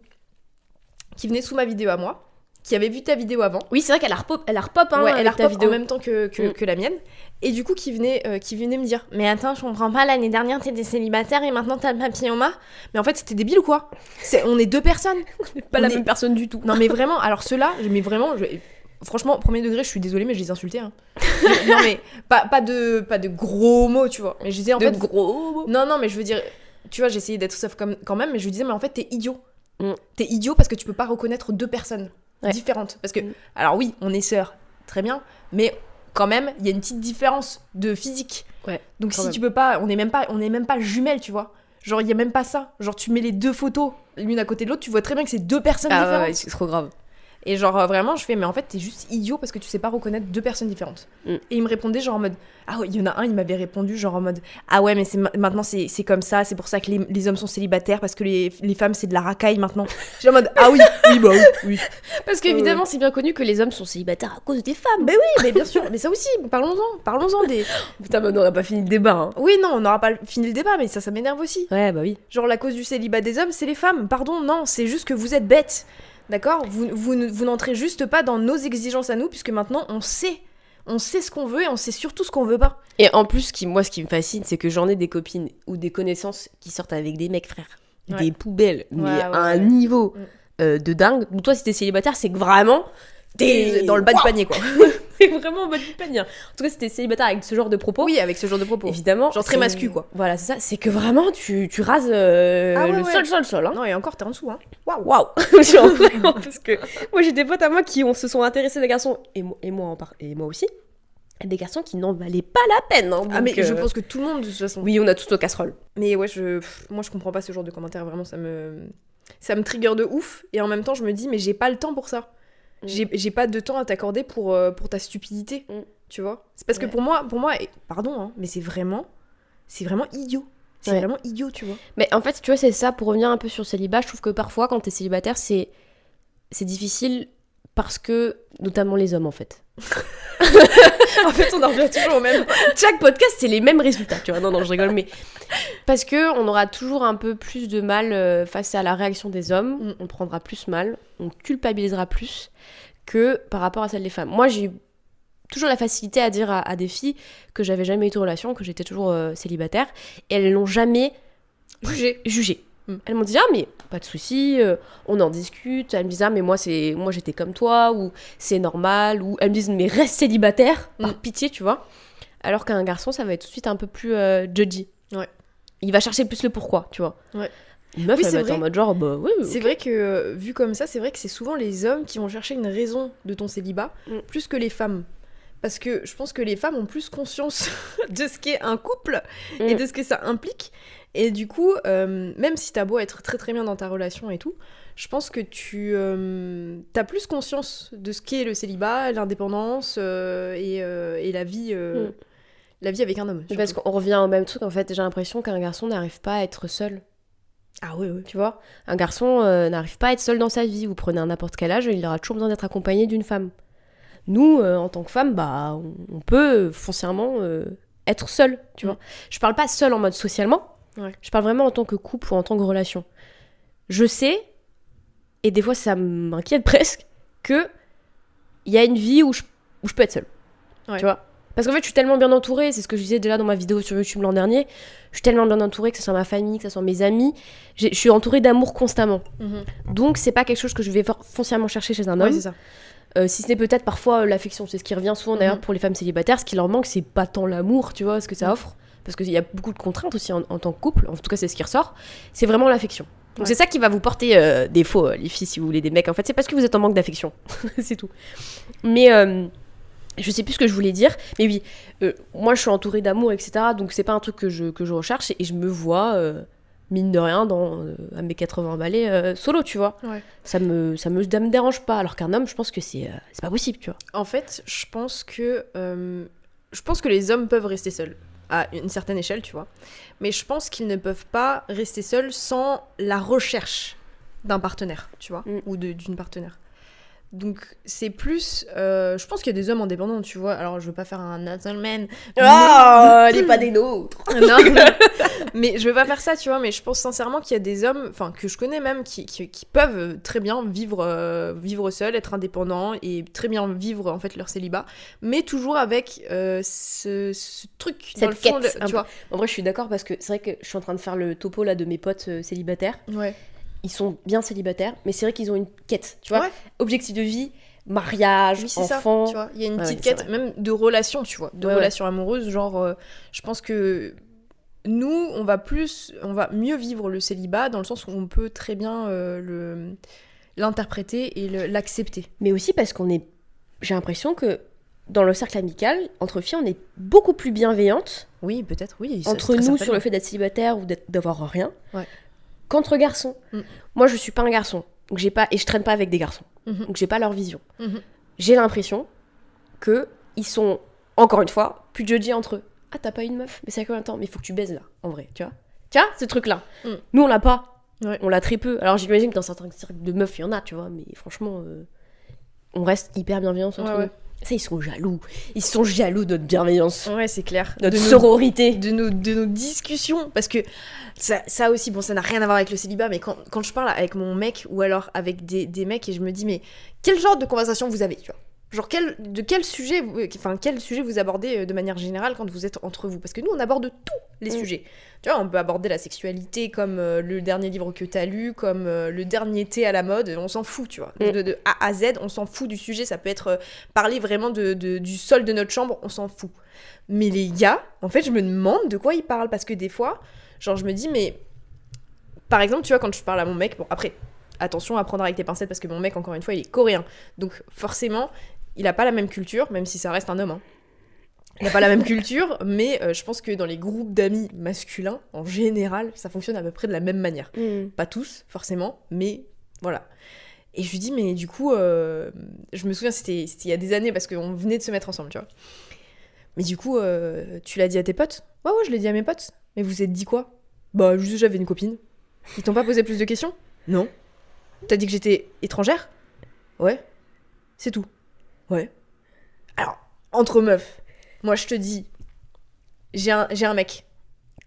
qui venaient sous ma vidéo à moi, qui avaient vu ta vidéo avant. Oui, c'est vrai qu'elle a repop, elle a ta vidéo en même temps que la mienne. Et du coup, qui venaient me dire « Mais attends, je comprends pas, l'année dernière, t'étais célibataire et maintenant t'as le papilloma ?» Mais en fait, c'était débile ou quoi ? On est deux personnes. On n'est pas la même personne du tout. Non, mais vraiment, alors ceux-là, franchement, premier degré, je suis désolée, mais je les insultais. Non, mais pas de gros mots, tu vois. Mais je disais en fait. De gros mots. Non, mais je veux dire, tu vois, j'essayais d'être sauf quand même, mais je lui disais, mais en fait, t'es idiot. T'es idiot parce que tu peux pas reconnaître deux personnes différentes. Parce que, alors oui, on est sœurs, très bien, mais quand même, il y a une petite différence de physique. Ouais. Donc si tu peux pas, on est même pas jumelles, tu vois. Genre, il y a même pas ça. Genre, tu mets les deux photos l'une à côté de l'autre, tu vois très bien que c'est deux personnes différentes. Ouais, c'est trop grave. Et genre vraiment je fais mais en fait t'es juste idiot parce que tu sais pas reconnaître deux personnes différentes. Et il me répondait genre en mode ah ouais, il y en a un, il m'avait répondu genre en mode ah ouais mais maintenant c'est comme ça, c'est pour ça que les hommes sont célibataires parce que les femmes c'est de la racaille maintenant. J'ai en mode ah oui bah oui. Parce qu'évidemment c'est bien connu que les hommes sont célibataires à cause des femmes. Mais oui, mais bien sûr, mais ça aussi, parlons-en des... Putain, mais on n'aurait pas fini le débat. Oui non, on n'aura pas fini le débat, mais ça m'énerve aussi. Ouais bah oui. Genre la cause du célibat des hommes c'est les femmes, pardon, non, c'est juste que vous êtes bêtes. D'accord ? Vous n'entrez juste pas dans nos exigences à nous, puisque maintenant, on sait ce qu'on veut et on sait surtout ce qu'on veut pas. Et en plus, ce qui me fascine, c'est que j'en ai des copines ou des connaissances qui sortent avec des mecs, frère. Ouais. Des poubelles, mais à un niveau de dingue. Donc toi, si t'es célibataire, c'est que vraiment... T'es dans le bas du panier, quoi. C'est vraiment au bas du panier. En tout cas, si t'es célibataire avec ce genre de propos... Oui, avec ce genre de propos. Évidemment. Genre très mascu, quoi. Voilà, c'est ça. C'est que vraiment, tu rases le sol. Non, et encore, t'es en dessous, Waouh. Vraiment, parce que moi, j'ai des potes à moi qui se sont intéressés à des garçons, et moi aussi, des garçons qui n'en valaient pas la peine. Donc, mais je pense que tout le monde, de toute façon. Oui, on a tous nos casseroles. Mais ouais, moi, je comprends pas ce genre de commentaires. Vraiment, ça me... ça me trigger de ouf, et en même temps je me dis mais j'ai pas le temps pour ça. J'ai pas de temps à t'accorder pour ta stupidité, tu vois. C'est parce que pour moi, pardon, hein, mais c'est vraiment idiot. C'est vraiment idiot, tu vois. Mais en fait, tu vois, c'est ça, pour revenir un peu sur le célibat, je trouve que parfois, quand t'es célibataire, c'est difficile parce que, notamment les hommes, en fait. En fait, on en revient toujours au même. Chaque podcast, c'est les mêmes résultats, tu vois. Non, je rigole, mais... Parce que on aura toujours un peu plus de mal face à la réaction des hommes, on prendra plus mal, on culpabilisera plus que par rapport à celle des femmes. Moi, j'ai eu toujours la facilité à dire à des filles que j'avais jamais eu de relation, que j'étais toujours célibataire, et elles l'ont jamais jugé. Elles m'ont dit ah mais pas de souci, on en discute. Elles me disent ah mais moi j'étais comme toi, ou c'est normal, ou elles me disent mais reste célibataire par pitié, tu vois. Alors qu'un garçon ça va être tout de suite un peu plus judgy. Ouais. Il va chercher plus le pourquoi, tu vois. Ouais. Une meuf, elle va être en mode genre, bah oui. C'est vrai que, vu comme ça, c'est vrai que c'est souvent les hommes qui vont chercher une raison de ton célibat, plus que les femmes. Parce que je pense que les femmes ont plus conscience de ce qu'est un couple et de ce que ça implique. Et du coup, même si t'as beau être très très bien dans ta relation et tout, je pense que tu t'as plus conscience de ce qu'est le célibat, l'indépendance et la vie avec un homme. Parce qu'on revient au même truc, en fait, j'ai l'impression qu'un garçon n'arrive pas à être seul. Ah oui. Tu vois, un garçon n'arrive pas à être seul dans sa vie. Vous prenez n'importe quel âge, il aura toujours besoin d'être accompagné d'une femme. Nous, en tant que femme, bah, on peut foncièrement être seul, tu vois. Je parle pas seul en mode socialement, je parle vraiment en tant que couple ou en tant que relation. Je sais, et des fois ça m'inquiète presque, qu'il y a une vie où je peux être seule, tu vois. Parce qu'en fait, je suis tellement bien entourée, c'est ce que je disais déjà dans ma vidéo sur YouTube l'an dernier, je suis tellement bien entourée, que ce soit ma famille, que ce soit mes amis, je suis entourée d'amour constamment. Donc, c'est pas quelque chose que je vais foncièrement chercher chez un homme. C'est ça. Si ce n'est peut-être parfois l'affection, c'est ce qui revient souvent d'ailleurs pour les femmes célibataires, ce qui leur manque, c'est pas tant l'amour, tu vois, ce que ça offre, parce qu'il y a beaucoup de contraintes aussi en tant que couple, en tout cas c'est ce qui ressort, c'est vraiment l'affection. Donc c'est ça qui va vous porter défaut, les filles, si vous voulez des mecs, en fait, c'est parce que vous êtes en manque d'affection, c'est tout. Mais je sais plus ce que je voulais dire, mais oui, moi je suis entourée d'amour, etc., donc c'est pas un truc que je recherche, et je me vois... mine de rien, à mes 80 balais, solo, tu vois. Ça me dérange pas. Alors qu'un homme, je pense que c'est pas possible, tu vois. En fait, je pense que les hommes peuvent rester seuls, à une certaine échelle, tu vois. Mais je pense qu'ils ne peuvent pas rester seuls sans la recherche d'un partenaire, tu vois, ou d'une partenaire. Donc c'est plus je pense qu'il y a des hommes indépendants, tu vois. Alors je veux pas faire un gentleman, elle est pas des nôtres. non, mais je veux pas faire ça, tu vois. Mais je pense sincèrement qu'il y a des hommes, enfin que je connais même, qui peuvent très bien vivre seuls, être indépendants et très bien vivre en fait leur célibat, mais toujours avec ce truc cette dans le fond, quête, tu vois. En vrai je suis d'accord, parce que c'est vrai que je suis en train de faire le topo là de mes potes célibataires. Ils sont bien célibataires, mais c'est vrai qu'ils ont une quête, tu vois. Objectif de vie, mariage, enfant. Tu vois, il y a une petite quête, même de relation, tu vois, de relations amoureuses. Genre, je pense que nous, on va mieux vivre le célibat dans le sens où on peut très bien l'interpréter et l'accepter. Mais aussi parce j'ai l'impression que dans le cercle amical, entre filles, on est beaucoup plus bienveillantes. Oui, peut-être, oui. Entre nous, sur le fait d'être célibataire ou d'avoir rien. Qu'entre garçons. Moi, je suis pas un garçon, donc j'ai pas, et je traîne pas avec des garçons, donc j'ai pas leur vision. J'ai l'impression que ils sont, encore une fois, plus judgy entre eux. Ah, t'as pas une meuf? Mais c'est à combien de temps? Mais il faut que tu baises là, en vrai, tu vois. Tiens, ce truc-là. Nous, on l'a pas. On l'a très peu. Alors, j'imagine que dans certains cercles de meufs, il y en a, tu vois, mais franchement, on reste hyper bienveillants entre nous. Ça, ils sont jaloux. Ils sont jaloux de notre bienveillance. Ouais, c'est clair. Notre sororité. De nos discussions. Parce que ça aussi, bon, ça n'a rien à voir avec le célibat, mais quand je parle avec mon mec ou alors avec des mecs et je me dis, mais quel genre de conversation vous avez, tu vois? Genre, quel sujet vous abordez de manière générale quand vous êtes entre vous? Parce que nous, on aborde tous les sujets. Tu vois, on peut aborder la sexualité comme le dernier livre que t'as lu, comme le dernier thé à la mode, on s'en fout, tu vois. De A à Z, on s'en fout du sujet. Ça peut être parler vraiment du sol de notre chambre, on s'en fout. Mais les gars, en fait, je me demande de quoi ils parlent. Parce que des fois, genre, je me dis, mais... Par exemple, tu vois, quand je parle à mon mec, bon, après, attention à prendre avec tes pincettes, parce que mon mec, encore une fois, il est coréen. Donc, forcément... il a pas la même culture, même si ça reste un homme. On n'a pas la même culture, mais je pense que dans les groupes d'amis masculins, en général, ça fonctionne à peu près de la même manière. Pas tous, forcément, mais voilà. Et je lui dis, mais du coup, je me souviens, c'était il y a des années, parce qu'on venait de se mettre ensemble, tu vois. Mais du coup, tu l'as dit à tes potes ? Ouais, je l'ai dit à mes potes. Mais vous vous êtes dit quoi ? Bah, juste j'avais une copine. Ils t'ont pas posé plus de questions ? Non. T'as dit que j'étais étrangère ? Ouais. C'est tout. Ouais. Alors, entre meufs, moi je te dis, j'ai un mec.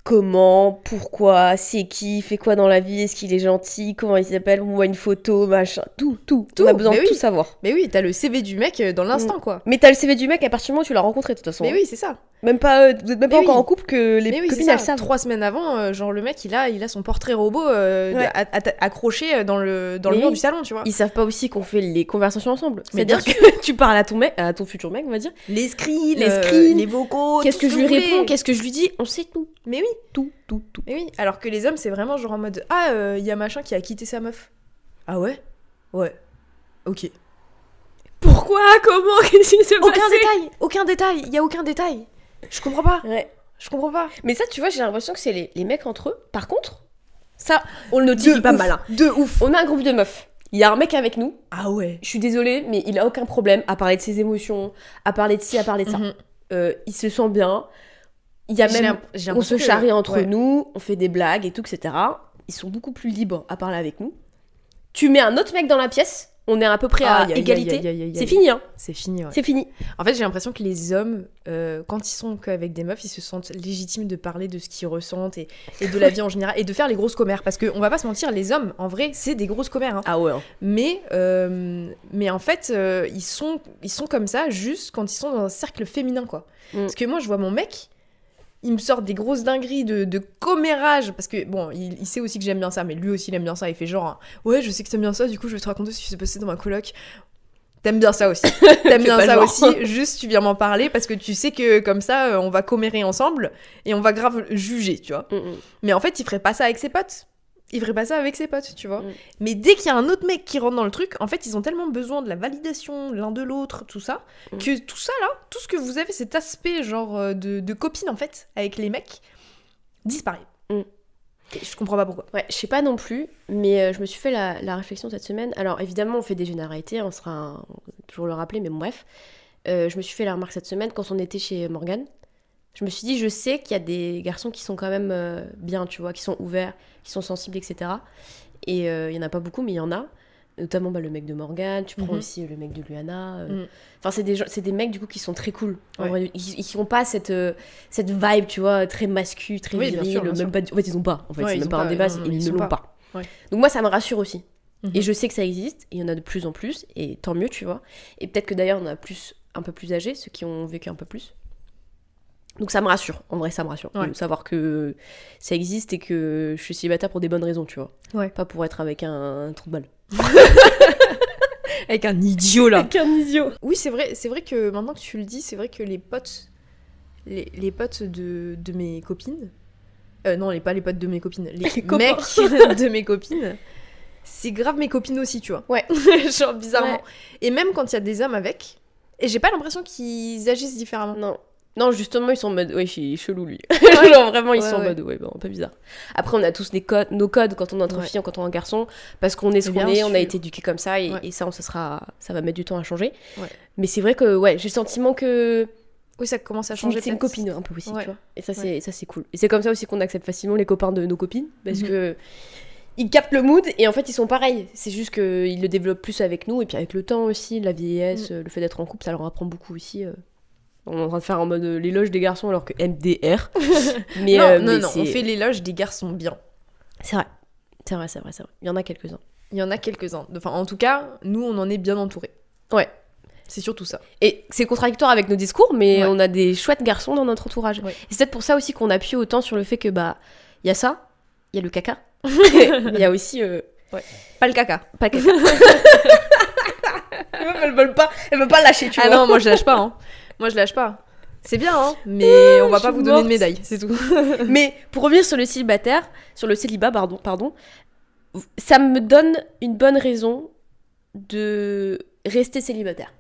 Comment, pourquoi, c'est qui, fait quoi dans la vie, est-ce qu'il est gentil, comment il s'appelle, on voit une photo, machin, tout. On a besoin de tout savoir. Mais oui, t'as le CV du mec dans l'instant, quoi. Mais t'as le CV du mec à partir du moment où tu l'as rencontré, de toute façon. Mais oui, c'est ça. Même pas, vous êtes même pas encore en couple que les copines, elles savent. 3 semaines avant, genre le mec, il a son portrait robot accroché dans le mur du salon, tu vois. Ils savent pas aussi qu'on fait les conversations ensemble. C'est-à-dire que tu parles à ton mec, à ton futur mec, on va dire. Les screens, les vocaux, qu'est-ce que je lui réponds, qu'est-ce que je lui dis, on sait tout. Mais oui. Tout. Mais oui, alors que les hommes, c'est vraiment genre en mode il y a machin qui a quitté sa meuf. Ah ouais ? Ouais. Ok. Pourquoi ? Comment ? Qu'est-ce qui s'est passé ? Aucun détail, il y a aucun détail. Je comprends pas. Ouais. Je comprends pas. Mais ça, tu vois, j'ai l'impression que c'est les mecs entre eux. Par contre, ça, on le notifie pas mal. Hein. De ouf. On a un groupe de meufs. Il y a un mec avec nous. Ah ouais. Je suis désolée, mais il a aucun problème à parler de ses émotions, à parler de ci, à parler de ça. Il se sent bien. Il y a même, on se charrie entre nous, on fait des blagues et tout, etc. Ils sont beaucoup plus libres à parler avec nous. Tu mets un autre mec dans la pièce, on est à peu près à égalité. C'est fini, hein. C'est fini, ouais. C'est fini. En fait, j'ai l'impression que les hommes, quand ils sont qu'avec des meufs, ils se sentent légitimes de parler de ce qu'ils ressentent et de la vie en général et de faire les grosses commères. Parce qu'on va pas se mentir, les hommes, en vrai, c'est des grosses commères. Hein. Ah ouais. Hein. Mais en fait, ils sont comme ça juste quand ils sont dans un cercle féminin, quoi. Parce que moi, je vois mon mec. Il me sort des grosses dingueries de commérage, parce que, bon, il sait aussi que j'aime bien ça, mais lui aussi, il aime bien ça. Il fait genre, ouais, je sais que t'aimes bien ça, du coup, je vais te raconter ce qui s'est passé dans ma coloc. T'aimes bien ça aussi. T'aimes bien ça aussi, juste tu viens m'en parler, parce que tu sais que, comme ça, on va commérer ensemble, et on va grave juger, tu vois. Mais en fait, il ferait pas ça avec ses potes. Il ferait pas ça avec ses potes, tu vois. Mais dès qu'il y a un autre mec qui rentre dans le truc, en fait, ils ont tellement besoin de la validation l'un de l'autre, tout ça, que tout ça, là, tout ce que vous avez, cet aspect, genre, de copine, en fait, avec les mecs, disparaît. Et je comprends pas pourquoi. Ouais, je sais pas non plus, mais je me suis fait la réflexion cette semaine. Alors, évidemment, on fait des généralités, on sera toujours le rappeler, mais bon, bref. Je me suis fait la remarque cette semaine, quand on était chez Morgane. Je me suis dit, je sais qu'il y a des garçons qui sont quand même bien, tu vois, qui sont ouverts, qui sont sensibles, etc. Et il y en a pas beaucoup, mais il y en a. Notamment le mec de Morgane, tu prends aussi le mec de Luana. Enfin, c'est des mecs, du coup, qui sont très cool. En vrai, ils ont pas cette vibe, tu vois, très mascu, très viril. Bien sûr. Même pas, en fait, ils ont pas. En fait, c'est même pas un débat, ils ne l'ont pas. Ouais. Donc moi, ça me rassure aussi. Et je sais que ça existe, et il y en a de plus en plus, et tant mieux, tu vois. Et peut-être que d'ailleurs, on a un peu plus âgés, ceux qui ont vécu un peu plus. Donc ça me rassure, en vrai ça me rassure, de savoir que ça existe et que je suis célibataire pour des bonnes raisons, tu vois. Ouais. Pas pour être avec un trou de balle. Avec un idiot là. Avec un idiot. Oui, c'est vrai que maintenant que tu le dis, c'est vrai que les potes de mes copines, non, pas les potes de mes copines, les mecs de mes copines, c'est grave mes copines aussi, tu vois. Ouais. Genre bizarrement. Ouais. Et même quand il y a des hommes avec, et j'ai pas l'impression qu'ils agissent différemment. Non, justement, ils sont en mode, ouais, je suis chelou, lui. Genre, vraiment, ils sont en mode, un peu bizarre. Après, on a tous nos codes quand on est entre filles, quand on est un garçon, parce qu'on est ce qu'on est, on a été éduqués comme ça, et ça, ça va mettre du temps à changer. Ouais. Mais c'est vrai que, j'ai le sentiment que... Oui, ça commence à changer. C'est une copine, un peu aussi, tu vois. Et ça, c'est cool. Et c'est comme ça aussi qu'on accepte facilement les copains de nos copines, parce que... Ils captent le mood, et en fait, ils sont pareils. C'est juste qu'ils le développent plus avec nous, et puis avec le temps aussi, la vieillesse, le fait d'être en couple, ça leur apprend beaucoup aussi... On est en train de faire en mode l'éloge des garçons alors que MDR. Mais, non, on fait l'éloge des garçons bien. C'est vrai. Il y en a quelques-uns. Enfin, en tout cas, nous, on en est bien entourés. Ouais. C'est surtout ça. Et c'est contradictoire avec nos discours, mais on a des chouettes garçons dans notre entourage. Ouais. Et c'est peut-être pour ça aussi qu'on appuie autant sur le fait que, il y a ça, il y a le caca. Il y a aussi... Pas le caca. Pas le caca. Elle veut pas lâcher, tu vois. Ah non, moi je lâche pas, hein. C'est bien, hein, mais on va pas vous donner de médaille, c'est tout. Mais pour revenir sur le célibat, pardon, ça me donne une bonne raison de rester célibataire.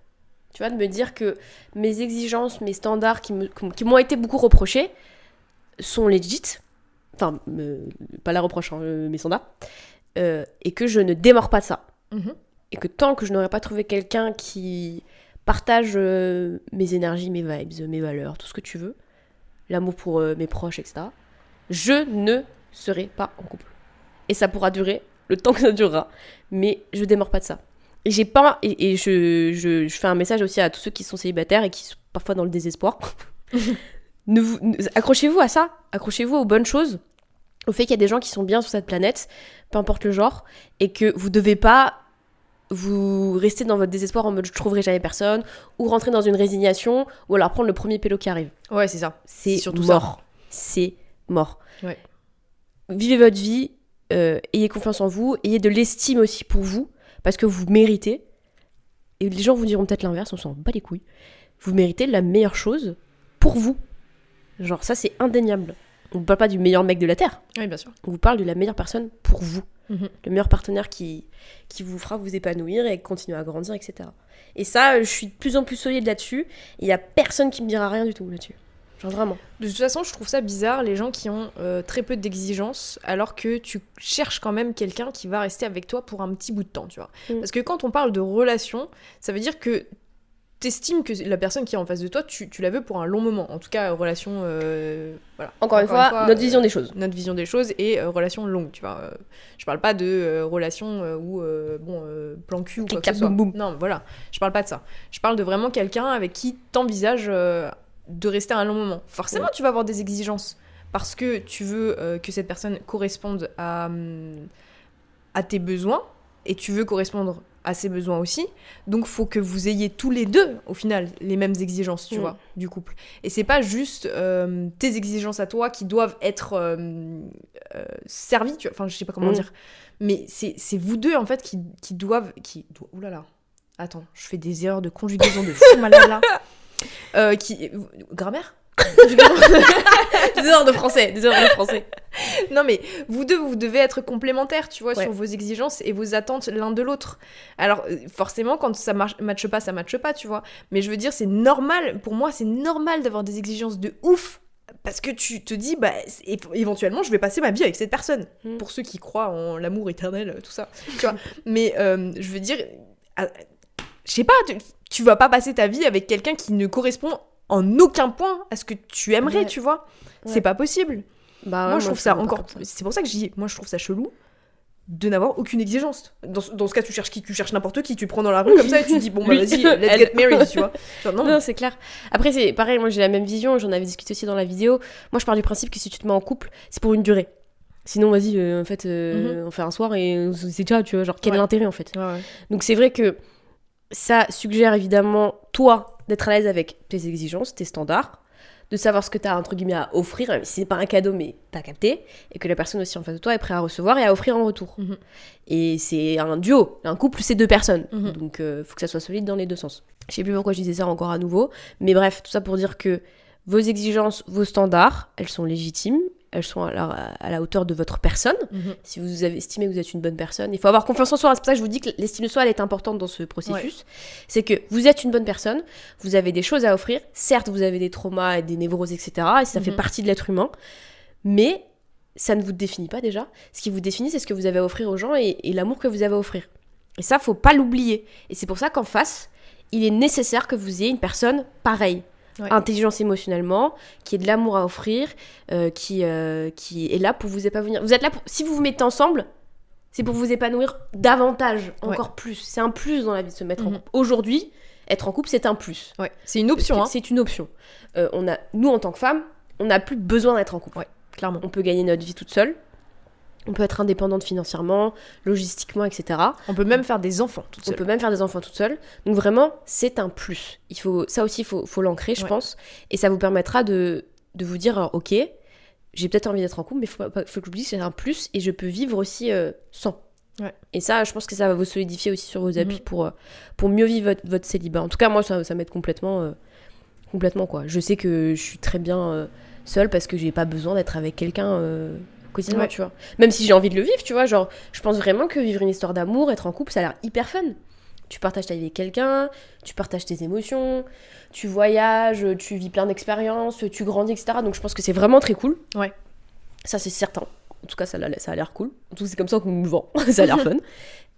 Tu vois, de me dire que mes exigences, mes standards qui m'ont été beaucoup reprochés sont legit. Enfin, pas la reproche, hein, mes standards. Et que je ne démords pas de ça. Et que tant que je n'aurai pas trouvé quelqu'un qui partage mes énergies, mes vibes, mes valeurs, tout ce que tu veux, l'amour pour mes proches, etc., je ne serai pas en couple. Et ça pourra durer le temps que ça durera. Mais je démords pas de ça. Et j'ai pas... Et je fais un message aussi à tous ceux qui sont célibataires et qui sont parfois dans le désespoir. Accrochez-vous à ça. Accrochez-vous aux bonnes choses. Au fait qu'il y a des gens qui sont bien sur cette planète, peu importe le genre, et que vous devez pas vous rester dans votre désespoir en mode je trouverai jamais personne, ou rentrer dans une résignation, ou alors prendre le premier pélo qui arrive. Ouais, c'est ça. C'est surtout mort. C'est mort. Ouais. Vivez votre vie, ayez confiance en vous, ayez de l'estime aussi pour vous, parce que vous méritez, et les gens vous diront peut-être l'inverse, on s'en bat les couilles, vous méritez la meilleure chose pour vous. Genre ça c'est indéniable. On ne parle pas du meilleur mec de la Terre. Oui, bien sûr. On vous parle de la meilleure personne pour vous. Le meilleur partenaire qui vous fera vous épanouir et continuer à grandir, etc. Et ça, je suis de plus en plus solide là-dessus. Il n'y a personne qui me dira rien du tout là-dessus. Genre vraiment. De toute façon, je trouve ça bizarre, les gens qui ont très peu d'exigences, alors que tu cherches quand même quelqu'un qui va rester avec toi pour un petit bout de temps, tu vois. Parce que quand on parle de relation, ça veut dire que t'estimes que la personne qui est en face de toi, tu la veux pour un long moment. En tout cas, relation... voilà. Encore une fois, notre vision des choses. Notre vision des choses et relation longue, tu vois. Je parle pas de relation où, plan cul ou quoi que ce soit. Boum. Non, voilà. Je parle pas de ça. Je parle de vraiment quelqu'un avec qui t'envisages de rester un long moment. Forcément, tu vas avoir des exigences. Parce que tu veux que cette personne corresponde à tes besoins et tu veux correspondre à ses besoins aussi, donc faut que vous ayez tous les deux au final les mêmes exigences, tu vois, du couple. Et c'est pas juste tes exigences à toi qui doivent être servies, tu vois, enfin je sais pas comment dire, mais c'est vous deux en fait qui doivent oulala, attends, je fais des erreurs de conjugaison de fou malade là. Grammaire. Des heures de français. Non mais vous deux vous devez être complémentaires, tu vois, sur vos exigences et vos attentes l'un de l'autre. Alors forcément quand ça matche pas, tu vois, mais je veux dire c'est normal, pour moi c'est normal d'avoir des exigences de ouf, parce que tu te dis bah éventuellement je vais passer ma vie avec cette personne, pour ceux qui croient en l'amour éternel, tout ça, tu vois. Mais je veux dire, je sais pas, tu vas pas passer ta vie avec quelqu'un qui ne correspond en aucun point à ce que tu aimerais, tu vois. C'est pas possible. Bah, moi, je trouve ça encore... C'est pour ça que je dis, moi, je trouve ça chelou de n'avoir aucune exigence. Dans ce cas, tu cherches n'importe qui, tu prends dans la rue comme ça et tu dis, bon, bah vas-y, let's get married, tu vois. Genre, non, c'est clair. Après, c'est pareil, moi, j'ai la même vision, j'en avais discuté aussi dans la vidéo. Moi, je pars du principe que si tu te mets en couple, c'est pour une durée. Sinon, vas-y, en fait, on fait un soir et c'est déjà, tu vois, genre, quel est l'intérêt, en fait. Donc, c'est vrai que ça suggère évidemment, toi, d'être à l'aise avec tes exigences, tes standards, de savoir ce que t'as, entre guillemets, à offrir, même si c'est pas un cadeau, mais t'as capté, et que la personne aussi en face de toi est prête à recevoir et à offrir en retour. Et c'est un duo, un couple, c'est deux personnes. Donc, faut que ça soit solide dans les deux sens. Je sais plus pourquoi je disais ça encore à nouveau, mais bref, tout ça pour dire que vos exigences, vos standards, elles sont légitimes, elles sont à la hauteur de votre personne. Si vous avez estimé que vous êtes une bonne personne, il faut avoir confiance en soi. C'est pour ça que je vous dis que l'estime de soi, elle est importante dans ce processus. C'est que vous êtes une bonne personne, vous avez des choses à offrir. Certes, vous avez des traumas et des névroses, etc. Et ça fait partie de l'être humain. Mais ça ne vous définit pas déjà. Ce qui vous définit, c'est ce que vous avez à offrir aux gens et l'amour que vous avez à offrir. Et ça, faut pas l'oublier. Et c'est pour ça qu'en face, il est nécessaire que vous ayez une personne pareille. Intelligence émotionnellement, qui ait de l'amour à offrir, qui est là pour vous épanouir. Vous êtes là pour... Si vous vous mettez ensemble, c'est pour vous épanouir davantage, encore plus. C'est un plus dans la vie de se mettre en couple. Aujourd'hui, être en couple, c'est un plus. C'est une option. C'est une option. Nous, en tant que femmes, on n'a plus besoin d'être en couple. Clairement. On peut gagner notre vie toute seule. On peut être indépendante financièrement, logistiquement, etc. On peut même faire des enfants toute seule. Donc vraiment, c'est un plus. Ça aussi, il faut l'ancrer, je pense. Et ça vous permettra de vous dire, ok, j'ai peut-être envie d'être en couple, mais faut que j'oublie que c'est un plus et je peux vivre aussi sans. Et ça, je pense que ça va vous solidifier aussi sur vos appuis pour mieux vivre votre célibat. En tout cas, moi, ça m'aide complètement, quoi. Je sais que je suis très bien seule parce que j'ai pas besoin d'être avec quelqu'un... quotidiennement, tu vois. Même si j'ai envie de le vivre, tu vois, genre, je pense vraiment que vivre une histoire d'amour, être en couple, ça a l'air hyper fun. Tu partages ta vie avec quelqu'un, tu partages tes émotions, tu voyages, tu vis plein d'expériences, tu grandis, etc. Donc je pense que c'est vraiment très cool. Ouais. Ça, c'est certain. En tout cas, ça a l'air cool. En tout cas, c'est comme ça qu'on me vend. Ça a l'air fun.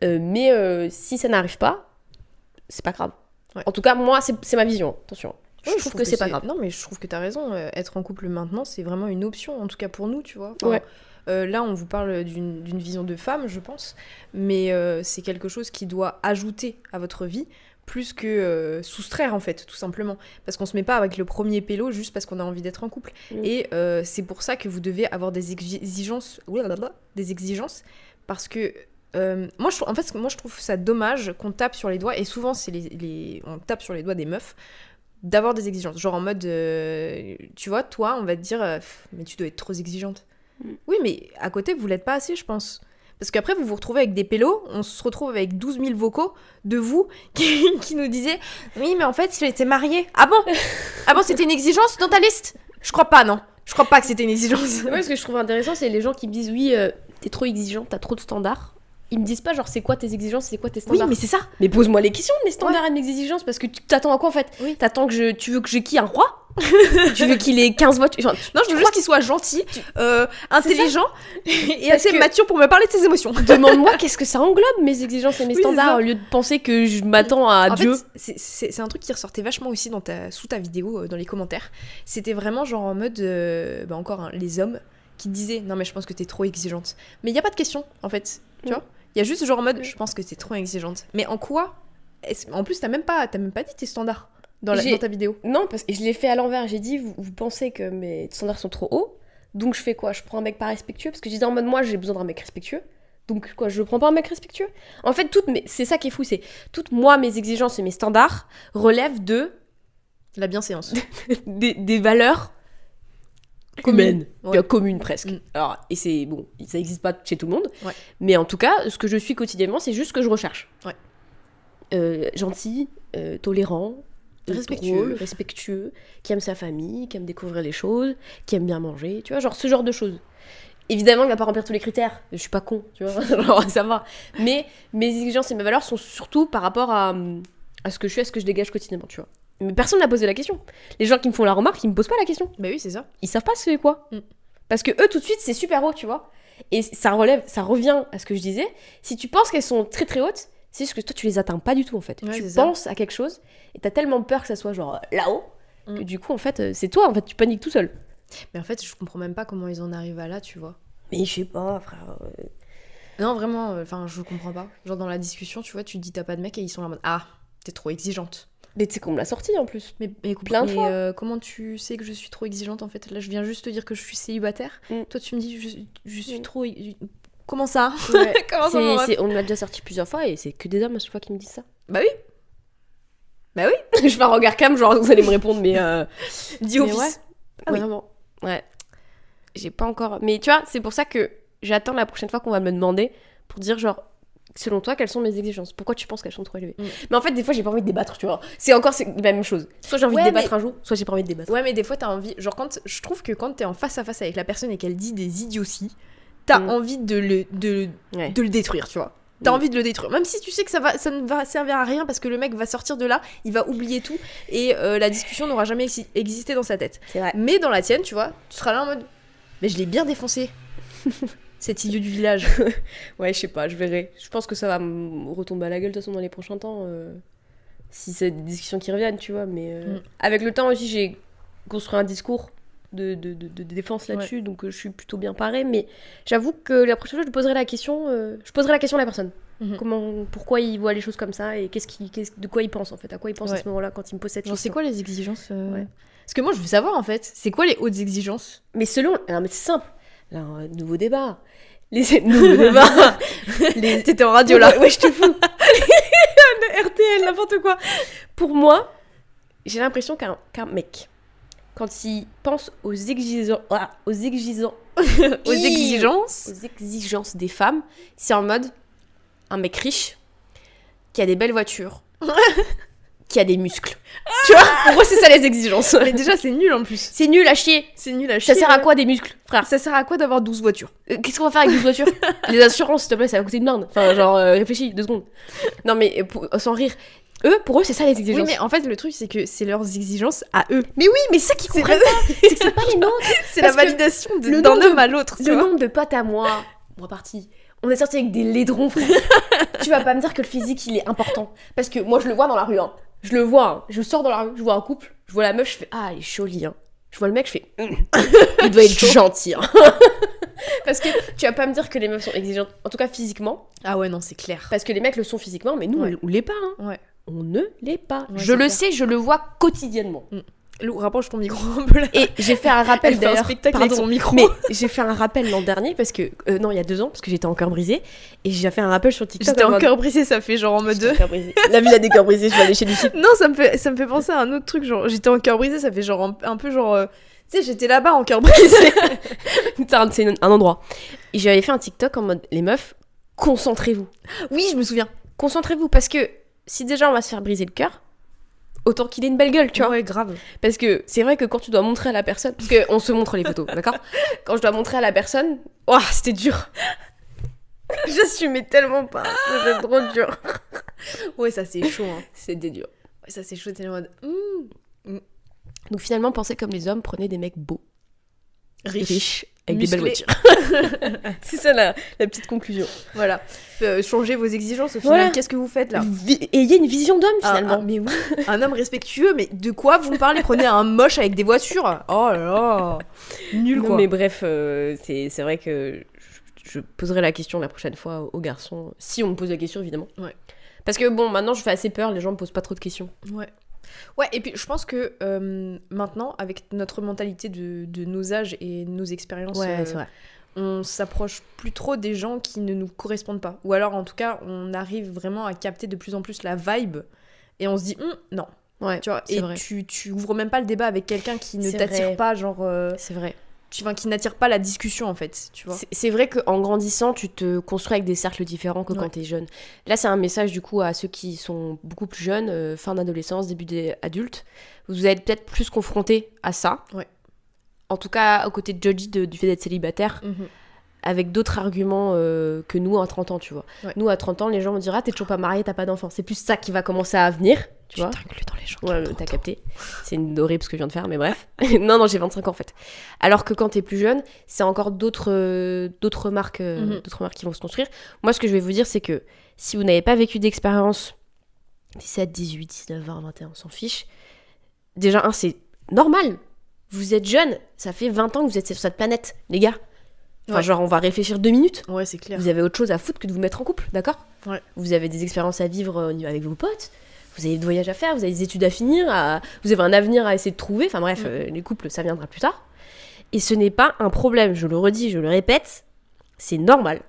Mais si ça n'arrive pas, c'est pas grave. Ouais. En tout cas, moi, c'est ma vision. Attention. Je trouve que c'est pas grave. Non, mais je trouve que t'as raison. Être en couple maintenant, c'est vraiment une option, en tout cas pour nous, tu vois. Enfin, ouais. Là, on vous parle d'une vision de femme, je pense. Mais c'est quelque chose qui doit ajouter à votre vie, plus que soustraire, en fait, tout simplement. Parce qu'on se met pas avec le premier pélo juste parce qu'on a envie d'être en couple. Et c'est pour ça que vous devez avoir des exigences. Des exigences. Parce que moi, je trouve ça dommage qu'on tape sur les doigts. Et souvent, on tape sur les doigts des meufs. D'avoir des exigences, genre en mode tu vois, toi on va te dire mais tu dois être trop exigeante. Oui, mais à côté vous l'êtes pas assez, je pense, parce qu'après vous vous retrouvez avec des pélos, on se retrouve avec 12 000 vocaux de vous qui nous disaient oui mais en fait j'ai été mariée. Ah bon c'était une exigence dans ta liste? Je crois pas, non, je crois pas que c'était une exigence. Ouais, ce que je trouve intéressant c'est les gens qui me disent oui t'es trop exigeante, t'as trop de standards. Ils me disent pas genre c'est quoi tes exigences, c'est quoi tes standards. Oui mais c'est ça. Mais pose-moi les questions de mes standards et de mes exigences, parce que tu t'attends à quoi en fait? T'attends que tu veux que j'ai qui, un roi? Tu veux qu'il ait 15 voitures? Enfin, non, je veux juste qu'il soit gentil, intelligent et assez mature pour me parler de ses émotions. Demande-moi qu'est-ce que ça englobe mes exigences et mes standards, au lieu de penser que je m'attends à Dieu. En fait, c'est un truc qui ressortait vachement aussi sous ta vidéo, dans les commentaires. C'était vraiment genre en mode les hommes qui disaient non mais je pense que t'es trop exigeante. Mais il y a pas de question en fait, tu vois. Il y a juste genre en mode je pense que t'es trop exigeante. Mais en quoi? En plus t'as même pas dit tes standards dans ta vidéo. Non, parce que je l'ai fait à l'envers. J'ai dit vous pensez que mes standards sont trop hauts, donc je fais quoi? Je prends un mec pas respectueux, parce que je disais en mode moi j'ai besoin d'un mec respectueux. Donc quoi, je prends pas un mec respectueux? En fait, c'est ça qui est fou, c'est toutes mes exigences et mes standards relèvent de la bienséance, des valeurs communes, communes presque. Mm. Alors, et c'est bon, ça existe pas chez tout le monde, ouais. Mais en tout cas, ce que je suis quotidiennement, c'est juste ce que je recherche. Ouais. Gentil, tolérant, respectueux, qui aime sa famille, qui aime découvrir les choses, qui aime bien manger, tu vois, genre ce genre de choses. Évidemment, il va pas remplir tous les critères, je suis pas con, tu vois, genre, ça va. Mais mes exigences et mes valeurs sont surtout par rapport à ce que je suis, à ce que je dégage quotidiennement, tu vois. Mais personne n'a posé la question. Les gens qui me font la remarque, ils me posent pas la question. Bah oui, c'est ça. Ils savent pas c'est quoi. Parce que eux, tout de suite, c'est super haut, tu vois. Et ça revient à ce que je disais. Si tu penses qu'elles sont très très hautes, c'est juste que toi, tu les atteins pas du tout, en fait. Ouais, tu penses à quelque chose, et t'as tellement peur que ça soit genre là-haut, que du coup, en fait, c'est toi, en fait, tu paniques tout seul. Mais en fait, je comprends même pas comment ils en arrivent à là, tu vois. Mais je sais pas, frère. Non, vraiment, je comprends pas. Genre, dans la discussion, tu vois, tu te dis t'as pas de mec et ils sont là en mode ah, t'es trop exigeante. Mais tu sais qu'on me l'a sorti en plus. Mais plein de fois. Comment tu sais que je suis trop exigeante en fait? Là, je viens juste te dire que je suis célibataire. Toi, tu me dis je suis trop. Comment ça? Ouais. Comment ça on me l'a déjà sorti plusieurs fois et c'est que des hommes à chaque fois qui me disent ça. Bah oui. Je fais un regard calme, genre vous allez me répondre, mais. Dis au fils. Ouais. Ah, oui. Vraiment. Ouais. J'ai pas encore. Mais tu vois, c'est pour ça que j'attends la prochaine fois qu'on va me demander pour dire genre. Selon toi, quelles sont mes exigences? Pourquoi tu penses qu'elles sont trop élevées? Mais en fait, des fois, j'ai pas envie de débattre, tu vois. C'est la même chose. Soit j'ai envie de débattre un jour, soit j'ai pas envie de débattre. Ouais, mais des fois, t'as envie... Genre, je trouve que quand t'es en face à face avec la personne et qu'elle dit des idioties, t'as envie de le détruire, tu vois. T'as envie de le détruire. Même si tu sais que ça ne va servir à rien parce que le mec va sortir de là, il va oublier tout et la discussion n'aura jamais existé dans sa tête. C'est vrai. Mais dans la tienne, tu vois, tu seras là en mode... Mais je l'ai bien défoncé. Cet idiot du village. Ouais, je sais pas, je verrai. Je pense que ça va me retomber à la gueule de toute façon dans les prochains temps. Si c'est des discussions qui reviennent, tu vois. Mais avec le temps aussi, j'ai construit un discours de défense là-dessus, donc je suis plutôt bien parée. Mais j'avoue que la prochaine fois, je poserai la question à la personne. Pourquoi il voit les choses comme ça et de quoi il pense en fait, à quoi il pense à ce moment-là quand il me pose cette question. C'est quoi les exigences Parce que moi, je veux savoir en fait, c'est quoi les hautes exigences? Mais mais c'est simple. Là, nouveau débat. Nouveau débat. T'étais en radio là. Ouais, je te fous. RTL, n'importe quoi. Pour moi, j'ai l'impression qu'un mec, quand il pense aux exigences des femmes, c'est en mode un mec riche qui a des belles voitures, qui a des muscles. Tu vois, pour moi, c'est ça les exigences. Mais déjà, c'est nul en plus. C'est nul à chier. C'est nul à chier. Ça sert à quoi des muscles, frère? Ça sert à quoi d'avoir 12 voitures? Qu'est-ce qu'on va faire avec 12 voitures? Les assurances, s'il te plaît, ça va coûter une blinde. Enfin, genre, réfléchis, 2 secondes. Non, mais sans rire. Pour eux, c'est ça les exigences. Oui, mais en fait, le truc, c'est que c'est leurs exigences à eux. Mais oui, mais ça qu'ils comprennent pas, c'est que c'est pas les nôtres. C'est la validation d'un homme à l'autre. Le nombre de potes à moi, parti. On est sortis avec des laidrons, frère. Tu vas pas me dire que le physique, il est important. Parce que moi, je le vois dans la rue, hein. Je le vois, hein. Je sors dans la rue, je vois un couple, je vois la meuf, je fais ah, elle est jolie, hein. Je vois le mec, je fais il doit être gentil, hein. Parce que tu vas pas me dire que les meufs sont exigeantes, en tout cas physiquement. Ah ouais, non, c'est clair. Parce que les mecs le sont physiquement, mais nous, on l'est pas, hein. Ouais. On ne l'est pas. Ouais, je le sais, je le vois quotidiennement. Lou, rapproche ton micro un peu là. Et j'ai fait un rappel d'ailleurs. Un spectacle avec son micro. Mais j'ai fait un rappel l'an dernier parce que non, il y a 2 ans parce que j'étais en cœur brisé et j'ai fait un rappel sur TikTok. J'étais en cœur brisé, ça fait genre en mode. La ville a des cœurs brisés, je vais aller chez Lucie. Non, ça me fait penser à un autre truc, genre j'étais en cœur brisé, ça fait genre un peu genre. Tu sais, j'étais là-bas en cœur brisé. C'est un endroit. Et j'avais fait un TikTok en mode les meufs, concentrez-vous. Oui, je me souviens. Concentrez-vous parce que si déjà on va se faire briser le cœur, autant qu'il ait une belle gueule, tu vois. Ouais, grave. Parce que c'est vrai que quand tu dois montrer à la personne, parce qu'on se montre les photos, d'accord? Quand je dois montrer à la personne, oh, c'était dur. J'assumais tellement pas, c'était trop dur. Ouais, ça c'est chaud, hein. C'était dur. Ouais, ça c'est chaud, t'es en mode. Donc finalement, pensez comme les hommes, prenez des mecs beaux, riches avec musclés. des belles voitures. C'est ça la petite conclusion. Voilà. Changez vos exigences au final. Voilà. Qu'est-ce que vous faites là? Ayez une vision d'homme finalement. Mais oui, un homme respectueux, mais de quoi vous me parlez? Prenez un moche avec des voitures. Oh là là. Nul quoi. Non, mais bref, c'est vrai que je poserai la question la prochaine fois aux garçons, si on me pose la question évidemment. Ouais. Parce que bon, maintenant je fais assez peur, les gens me posent pas trop de questions. Ouais. Ouais, et puis je pense que maintenant, avec notre mentalité de nos âges et nos expériences, c'est vrai. On s'approche plus trop des gens qui ne nous correspondent pas. Ou alors, en tout cas, on arrive vraiment à capter de plus en plus la vibe et on se dit, non. Ouais, tu vois, c'est et vrai. tu ouvres même pas le débat avec quelqu'un qui ne C'est t'attire vrai. pas, genre. C'est vrai. Qui n'attire pas la discussion, en fait, tu vois. C'est vrai qu'en grandissant, tu te construis avec des cercles différents que quand t'es jeune. Là, c'est un message du coup à ceux qui sont beaucoup plus jeunes, fin d'adolescence, début des adultes. Vous êtes peut-être plus confrontés à ça. Ouais. En tout cas, aux côtés de Jodie, du fait d'être célibataire, avec d'autres arguments que nous à 30 ans, tu vois. Ouais. Nous, à 30 ans, les gens vont dire « Ah, t'es toujours pas mariée, t'as pas d'enfant. » C'est plus ça qui va commencer à venir, tu vois. t'inclus dans les gens. Ouais, t'as capté. C'est horrible ce que je viens de faire, mais bref. non, j'ai 25 ans en fait. Alors que quand t'es plus jeune, c'est encore d'autres marques qui vont se construire. Moi, ce que je vais vous dire, c'est que si vous n'avez pas vécu d'expérience 17, 18, 19, 20, 21, on s'en fiche. Déjà, c'est normal. Vous êtes jeune, ça fait 20 ans que vous êtes sur cette planète, les gars. Enfin, genre, on va réfléchir 2 minutes. Ouais, c'est clair. Vous avez autre chose à foutre que de vous mettre en couple, d'accord? Ouais. Vous avez des expériences à vivre avec vos potes. Vous avez des voyages à faire, vous avez des études à finir, vous avez un avenir à essayer de trouver. Enfin bref, les couples, ça viendra plus tard. Et ce n'est pas un problème, je le redis, je le répète, c'est normal.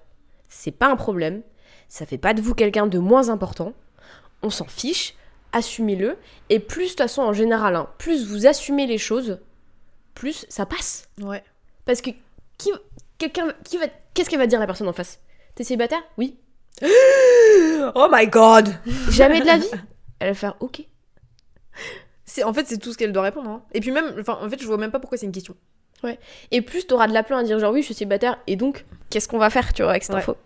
C'est pas un problème. Ça fait pas de vous quelqu'un de moins important. On s'en fiche, assumez-le. Et plus, de toute façon, en général, plus vous assumez les choses, plus ça passe. Ouais. Parce que qu'est-ce qu'elle va dire la personne en face? T'es célibataire? Oui. Oh my god. Jamais de la vie. Elle va faire ok. En fait, c'est tout ce qu'elle doit répondre. Hein. Et puis même, en fait, je vois même pas pourquoi c'est une question. Ouais. Et plus t'auras de l'aplomb à dire genre oui, je suis célibataire, et donc, qu'est-ce qu'on va faire, tu vois, avec cette info?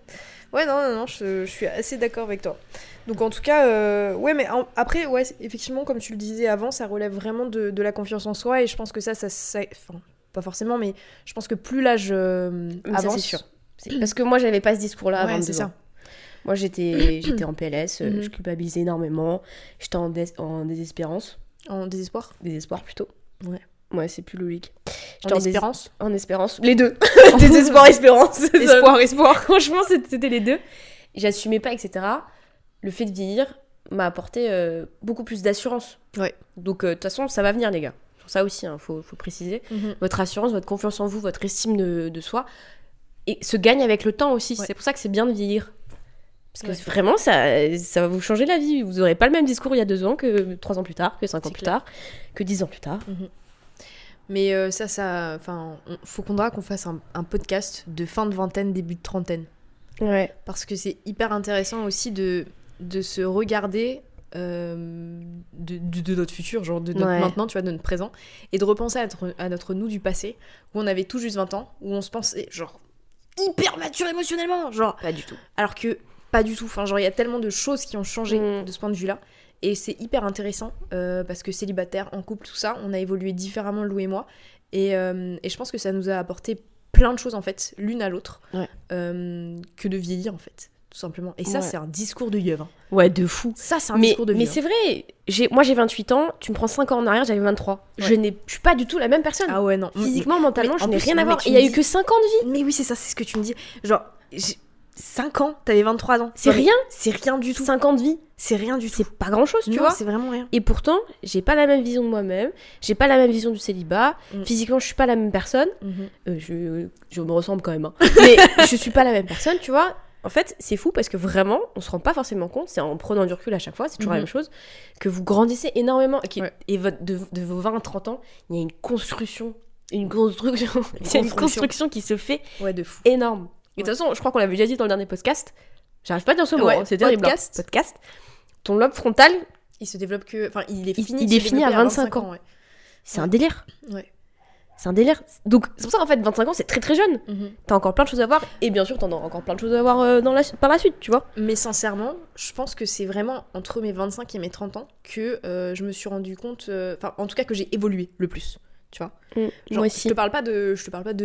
Ouais, non, je suis assez d'accord avec toi. Donc en tout cas, ouais, mais après, ouais, effectivement, comme tu le disais avant, ça relève vraiment de la confiance en soi, et je pense que ça enfin, pas forcément, mais je pense que plus l'âge avance... Ça, c'est sûr. Parce que moi, j'avais pas ce discours-là avant. C'est ça. Moi, j'étais en PLS, je culpabilisais énormément, j'étais en désespérance. En désespoir? Désespoir, plutôt. Ouais, c'est plus logique. En espérance? En espérance. Les deux. Désespoir, espérance. Espoir. Franchement, c'était les deux. J'assumais pas, etc. Le fait de vieillir m'a apporté beaucoup plus d'assurance. Ouais. Donc, de toute façon, ça va venir, les gars. Pour ça aussi, faut préciser. Votre assurance, votre confiance en vous, votre estime de soi, et se gagne avec le temps aussi. Ouais. C'est pour ça que c'est bien de vieillir. Parce que vraiment, ça va vous changer la vie. Vous n'aurez pas le même discours il y a 2 ans que 3 ans plus tard, que 5 ans plus tard, que 10 ans plus tard. Mais faudra qu'on fasse un podcast de fin de vingtaine, début de trentaine. Ouais. Parce que c'est hyper intéressant aussi de se regarder de notre futur, genre de notre maintenant, tu vois, de notre présent, et de repenser à notre nous du passé, où on avait tout juste 20 ans, où on se pensait genre hyper mature émotionnellement, genre pas du tout. Alors que pas du tout, enfin genre il y a tellement de choses qui ont changé de ce point de vue là, et c'est hyper intéressant parce que célibataire, en couple, tout ça, on a évolué différemment, Lou et moi, et je pense que ça nous a apporté plein de choses en fait, l'une à l'autre, que de vieillir en fait, tout simplement. Et ça, c'est un discours de yeuve. Ouais, de fou. Ça, c'est un discours de vieux. Mais c'est vrai, moi j'ai 28 ans, tu me prends 5 ans en arrière, j'avais 23. Je suis pas du tout la même personne. Ah ouais, non. Physiquement, mentalement, je n'ai rien à voir. Il y a eu que 5 ans de vie. Mais oui, c'est ça, c'est ce que tu me dis. Genre, 5 ans, t'avais 23 ans. C'est rien. C'est rien du tout. 5 ans de vie. C'est rien du tout. C'est pas grand chose, tu vois. C'est vraiment rien. Et pourtant, j'ai pas la même vision de moi-même, j'ai pas la même vision du célibat, physiquement, je suis pas la même personne. Je me ressemble quand même, hein. Mais je suis pas la même personne, tu vois. En fait, c'est fou parce que vraiment, on se rend pas forcément compte, c'est en prenant du recul à chaque fois, c'est toujours la même chose, que vous grandissez énormément. Et de vos 20 à 30 ans, il y a une construction qui se fait de fou. énorme. Et de toute façon, je crois qu'on l'avait déjà dit dans le dernier podcast, j'arrive pas à dire ce mot, c'est terrible. Podcast. Ton lobe frontal, il se développe que... Enfin, il est fini à 25 ans. C'est un délire. Ouais. C'est un délire. Donc, c'est pour ça qu'en fait, 25 ans, c'est très très jeune. T'as encore plein de choses à voir. Et bien sûr, t'en auras encore plein de choses à voir par la suite, tu vois. Mais sincèrement, je pense que c'est vraiment entre mes 25 et mes 30 ans que je me suis rendu compte... Enfin, en tout cas, que j'ai évolué le plus. Tu vois, genre, moi aussi. Je te parle pas de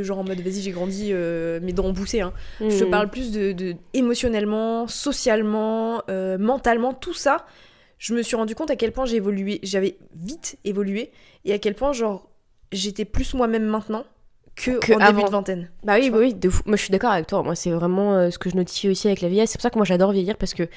genre en mode vas-y j'ai grandi mes dents boussées, hein. Je te parle plus de émotionnellement, socialement, mentalement, tout ça. Je me suis rendu compte à quel point j'avais vite évolué et à quel point genre j'étais plus moi-même maintenant que en début de vingtaine. Bah oui, de fou. Moi je suis d'accord avec toi, moi c'est vraiment ce que je notifie aussi avec la vieillesse. C'est pour ça que moi j'adore vieillir parce que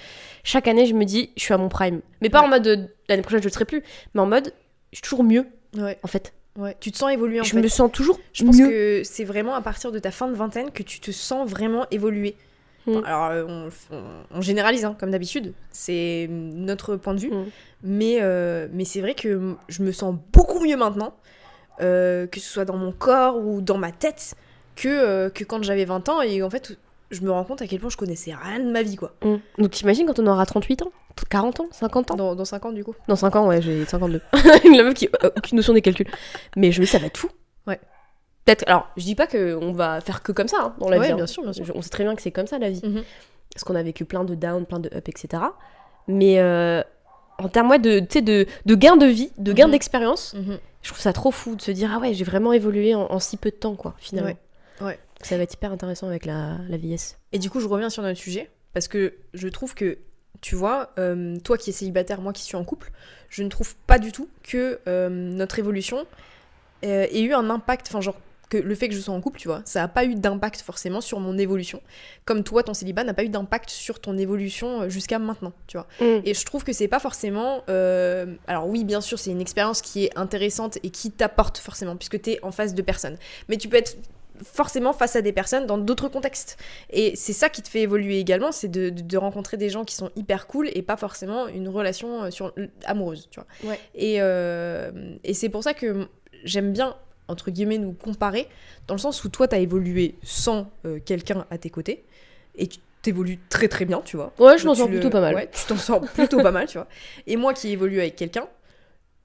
chaque année je me dis je suis à mon prime. Mais pas en mode l'année prochaine je le serai plus, mais en mode je suis toujours mieux en fait. Ouais, tu te sens évoluer en fait. Je me sens toujours Je pense que c'est vraiment à partir de ta fin de vingtaine que tu te sens vraiment évoluer. Enfin, alors, on généralise, hein, comme d'habitude. C'est notre point de vue. Mais c'est vrai que je me sens beaucoup mieux maintenant, que ce soit dans mon corps ou dans ma tête, que quand j'avais 20 ans. Et en fait, je me rends compte à quel point je connaissais rien de ma vie, quoi. Donc t'imagines quand on aura 38 ans 40 ans 50 ans dans 5 ans, du coup. Dans 5 ans, ouais, j'ai 52. La meuf qui a aucune notion des calculs. Mais je me dis, ça va être fou. Ouais. Peut-être, alors, je dis pas qu'on va faire que comme ça, hein, dans la vie. Bien sûr. On sait très bien que c'est comme ça, la vie. Parce qu'on a vécu plein de down, plein de up, etc. Mais en termes de gain de vie, de gain d'expérience, je trouve ça trop fou de se dire, ah ouais, j'ai vraiment évolué en si peu de temps, quoi, finalement. Ouais. Ça va être hyper intéressant avec la vieillesse. Et du coup, je reviens sur notre sujet, parce que je trouve que, tu vois, toi qui es célibataire, moi qui suis en couple, je ne trouve pas du tout que notre évolution ait eu un impact, enfin genre, que le fait que je sois en couple, tu vois, ça n'a pas eu d'impact forcément sur mon évolution, comme toi, ton célibat n'a pas eu d'impact sur ton évolution jusqu'à maintenant, tu vois. Et je trouve que c'est pas forcément... alors oui, bien sûr, c'est une expérience qui est intéressante et qui t'apporte forcément, puisque t'es en face de personnes. Mais tu peux être forcément face à des personnes dans d'autres contextes. Et c'est ça qui te fait évoluer également, c'est de rencontrer des gens qui sont hyper cool et pas forcément une relation amoureuse, tu vois. Ouais. Et c'est pour ça que j'aime bien, entre guillemets, nous comparer, dans le sens où toi, t'as évolué sans quelqu'un à tes côtés, et tu t'évolues très très bien, tu vois. Ouais, je m'en sors plutôt pas mal. Ouais, tu t'en sors plutôt pas mal, tu vois. Et moi qui évolue avec quelqu'un,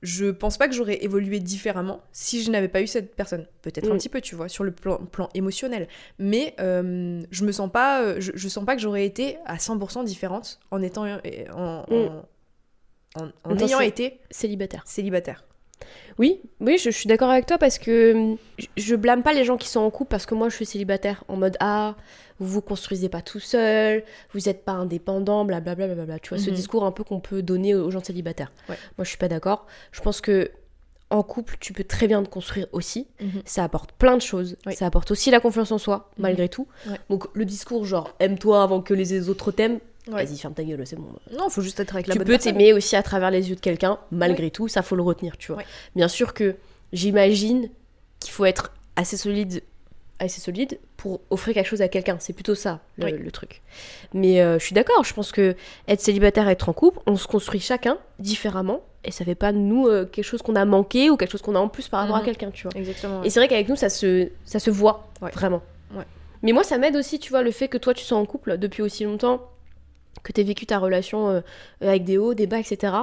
je pense pas que j'aurais évolué différemment si je n'avais pas eu cette personne. Peut-être un petit peu, tu vois, sur le plan émotionnel. Mais je me sens pas, je sens pas que j'aurais été à 100% différente en étant en ayant été célibataire. Oui, je suis d'accord avec toi parce que je blâme pas les gens qui sont en couple parce que moi je suis célibataire en mode vous vous construisez pas tout seul, vous êtes pas indépendant, blablabla, tu vois, ce discours un peu qu'on peut donner aux gens célibataires. Ouais. Moi je suis pas d'accord. Je pense que en couple tu peux très bien te construire aussi. Ça apporte plein de choses. Ça apporte aussi la confiance en soi malgré tout. Donc le discours genre aime-toi avant que les autres t'aiment. Vas-y, ferme ta gueule, c'est bon. Non, faut juste être avec la bonne personne. Tu peux personne. t'aimer aussi à travers les yeux de quelqu'un, malgré tout, ça faut le retenir, tu vois. Bien sûr que j'imagine qu'il faut être assez solide pour offrir quelque chose à quelqu'un, c'est plutôt ça le truc. Mais je suis d'accord, je pense que être célibataire, être en couple, on se construit chacun différemment, et ça fait pas de nous quelque chose qu'on a manqué ou quelque chose qu'on a en plus par rapport à quelqu'un, tu vois. Exactement. Et c'est vrai qu'avec nous, ça se voit, vraiment. Mais moi, ça m'aide aussi, tu vois, le fait que toi, tu sois en couple depuis aussi longtemps, que t'aies vécu ta relation avec des hauts, des bas, etc.,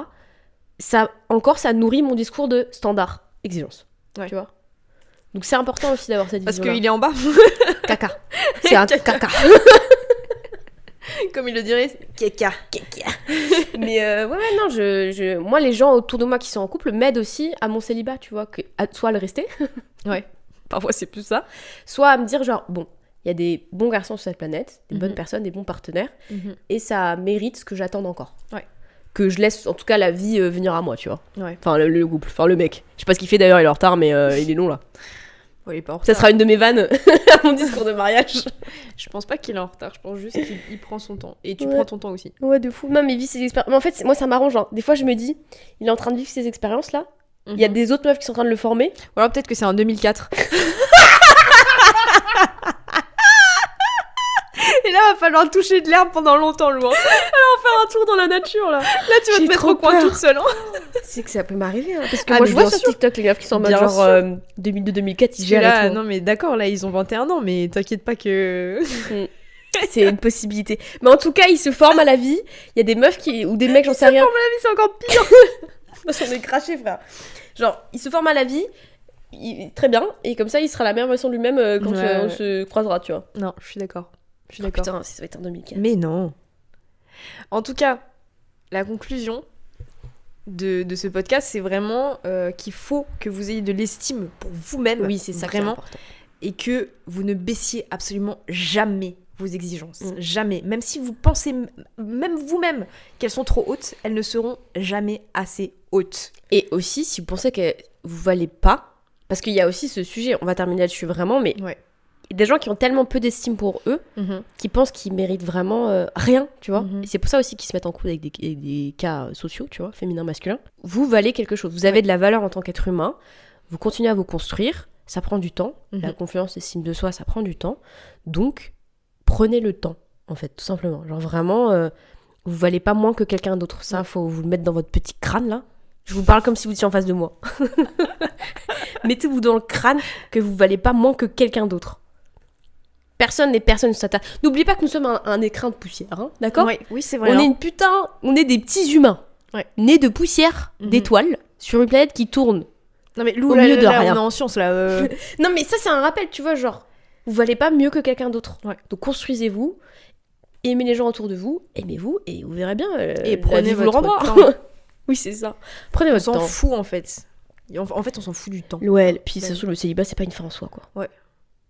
ça nourrit mon discours de standard, exigence. Ouais. Tu vois. Donc c'est important aussi d'avoir cette vision-là. Parce qu'il est en bas. Caca. C'est un caca. Comme il le dirait, caca. Mais non, moi, les gens autour de moi qui sont en couple m'aident aussi à mon célibat, tu vois, soit à le rester. Ouais. Parfois, c'est plus ça. Soit à me dire, genre, bon, il y a des bons garçons sur cette planète, des bonnes personnes, des bons partenaires, et ça mérite ce que j'attends encore. Ouais. Que je laisse, en tout cas, la vie venir à moi, tu vois. Ouais. Enfin, le couple, enfin, le mec. Je sais pas ce qu'il fait d'ailleurs, il est en retard, mais il est long, là. Ouais, il est pas en retard. Ça sera une de mes vannes à mon discours de mariage. Je pense pas qu'il est en retard, je pense juste qu'il prend son temps. Et tu prends ton temps aussi. Ouais, de fou. Non, mais vit ses expériences. Mais en fait, moi, ça m'arrange. Hein. Des fois, je me dis, il est en train de vivre ces expériences-là. Il y a des autres meufs qui sont en train de le former. Ou alors peut-être que c'est en 2004. Et là, va falloir toucher de l'herbe pendant longtemps, loin. Alors, faire un tour dans la nature, là. Là, tu vas te mettre au coin toute seule. Hein. C'est que ça peut m'arriver. Hein. Parce que moi, je vois sur TikTok les meufs qui sont en mode genre 2002-2004, ils gèrent là, et tout. non, mais d'accord, là, ils ont 21 ans, mais t'inquiète pas que... C'est une possibilité. Mais en tout cas, ils se forment à la vie. Il y a des meufs ou des mecs, j'en sais rien. Ils se forment à la vie, c'est encore pire. Moi, j'en ai craché, frère. Genre, ils se forment à la vie, très bien, et comme ça, il sera la meilleure version de lui-même quand on se croisera, tu vois. Non, je suis d'accord. Putain, ça va être en 2004. Mais non. En tout cas, la conclusion de ce podcast, c'est vraiment qu'il faut que vous ayez de l'estime pour vous-même. Oui, c'est ça vraiment, qui est important. Et que vous ne baissiez absolument jamais vos exigences. Jamais. Même si vous pensez, même vous-même, qu'elles sont trop hautes, elles ne seront jamais assez hautes. Et aussi, si vous pensez que vous valez pas, parce qu'il y a aussi ce sujet, on va terminer là-dessus vraiment, mais ouais. Il y a des gens qui ont tellement peu d'estime pour eux, qui pensent qu'ils méritent vraiment rien, tu vois. Et c'est pour ça aussi qu'ils se mettent en couple avec des cas sociaux, tu vois, féminins, masculins. Vous valez quelque chose, vous avez de la valeur en tant qu'être humain, vous continuez à vous construire, ça prend du temps, la confiance, l'estime de soi, ça prend du temps, donc prenez le temps, en fait, tout simplement. Genre vraiment, vous valez pas moins que quelqu'un d'autre, ça, faut vous le mettre dans votre petit crâne, là. Je vous parle comme si vous étiez en face de moi. Mettez-vous dans le crâne que vous valez pas moins que quelqu'un d'autre. Personne n'est personne sur Terre. N'oubliez pas que nous sommes un écrin de poussière, hein, d'accord ? Oui, c'est vrai. On est des petits humains, nés de poussière, d'étoiles, sur une planète qui tourne. Non mais Lou, au milieu de rien. On est en science là. Non mais ça c'est un rappel, tu vois, genre, vous valez pas mieux que quelqu'un d'autre. Ouais. Donc construisez-vous, aimez les gens autour de vous, aimez-vous, et vous verrez bien, et prenez vous le votre rendra. temps. Oui, c'est ça. Prenez votre temps. On s'en fout en fait. En fait, on s'en fout du temps. Ouais, puis ça se trouve, le célibat, c'est pas une fin en soi, quoi. Ouais.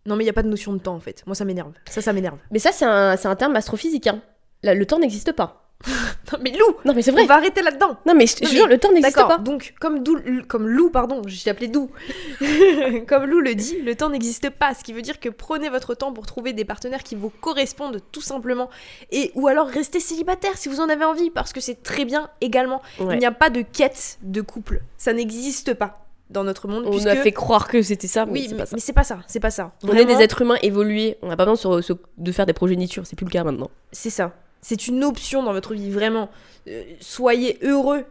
Non, mais il n'y a pas de notion de temps, en fait. Moi, ça m'énerve. Ça m'énerve. Mais ça, c'est un terme astrophysique, hein. Là, le temps n'existe pas. Non, mais Lou, non, mais c'est vrai. On va arrêter là-dedans. Non, mais je jure, le temps n'existe pas. Donc, comme Lou, pardon, je t'ai appelé Dou. Comme Lou le dit, le temps n'existe pas. Ce qui veut dire que prenez votre temps pour trouver des partenaires qui vous correspondent, tout simplement. Ou alors, restez célibataire si vous en avez envie, parce que c'est très bien également. Ouais. Il n'y a pas de quête de couple. Ça n'existe pas dans notre monde. On a fait croire que c'était ça, mais oui, mais c'est pas ça. C'est pas ça. On est des êtres humains évolués. On n'a pas besoin de faire des progénitures. C'est plus le cas maintenant. C'est ça. C'est une option dans votre vie, vraiment. Soyez heureux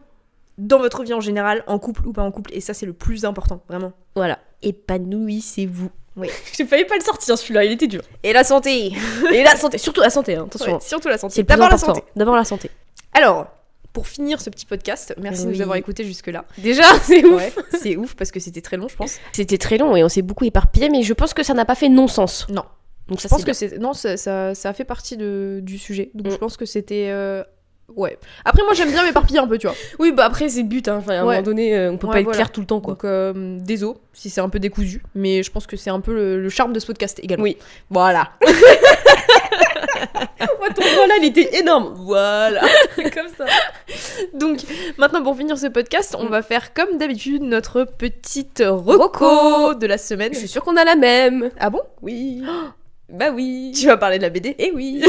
dans votre vie en général, en couple ou pas en couple. Et ça, c'est le plus important, vraiment. Voilà. Épanouissez-vous. Oui. J'ai failli pas le sortir, celui-là. Il était dur. Et la santé. Et la santé. Surtout la santé, hein. Attention. Ouais, surtout la santé. C'est d'abord la santé. D'abord la santé. Alors, pour finir ce petit podcast, merci de nous avoir écoutés jusque-là. Déjà, c'est ouf. Ouais, c'est ouf parce que c'était très long, je pense. C'était très long et on s'est beaucoup éparpillé, mais je pense que ça n'a pas fait non-sens. Non. Donc je pense que ça a fait partie du sujet. Donc je pense que c'était ouais. Après moi j'aime bien m'éparpiller un peu, tu vois. Oui, bah après c'est le but, hein. Enfin, à un moment donné on peut pas être clair tout le temps, quoi. Donc désolé si c'est un peu décousu, mais je pense que c'est un peu le charme de ce podcast également. Oui. Voilà. Ton doigt là il était énorme. Voilà. Comme ça. Donc maintenant pour finir ce podcast, on va faire comme d'habitude notre petite reco de la semaine. Je suis sûre qu'on a la même. Ah bon? Oui. Bah oui. Tu vas parler de la BD? Eh oui.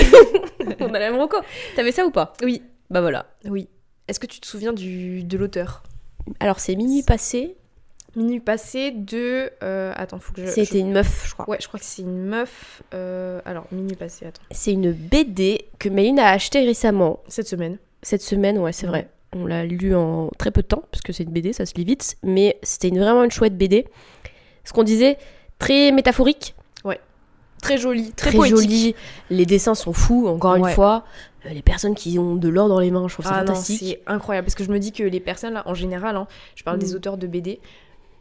On a la même reco. T'avais ça ou pas? Oui. Bah voilà. Oui. Est-ce que tu te souviens de l'auteur? Alors c'est Minuit passé. Minuit passé de... attends, faut que C'était une meuf, je crois. Ouais, je crois que c'est une meuf. Alors, Minuit passé, attends. C'est une BD que Méline a achetée récemment. Cette semaine, ouais, c'est vrai. On l'a lu en très peu de temps, parce que c'est une BD, ça se lit vite. Mais c'était vraiment une chouette BD. Ce qu'on disait, très métaphorique. Ouais. Très jolie, très poétique. Jolie. Les dessins sont fous, encore une fois. les personnes qui ont de l'or dans les mains, je trouve ça fantastique. Non, c'est incroyable, parce que je me dis que les personnes, là, en général, hein, je parle des auteurs de BD,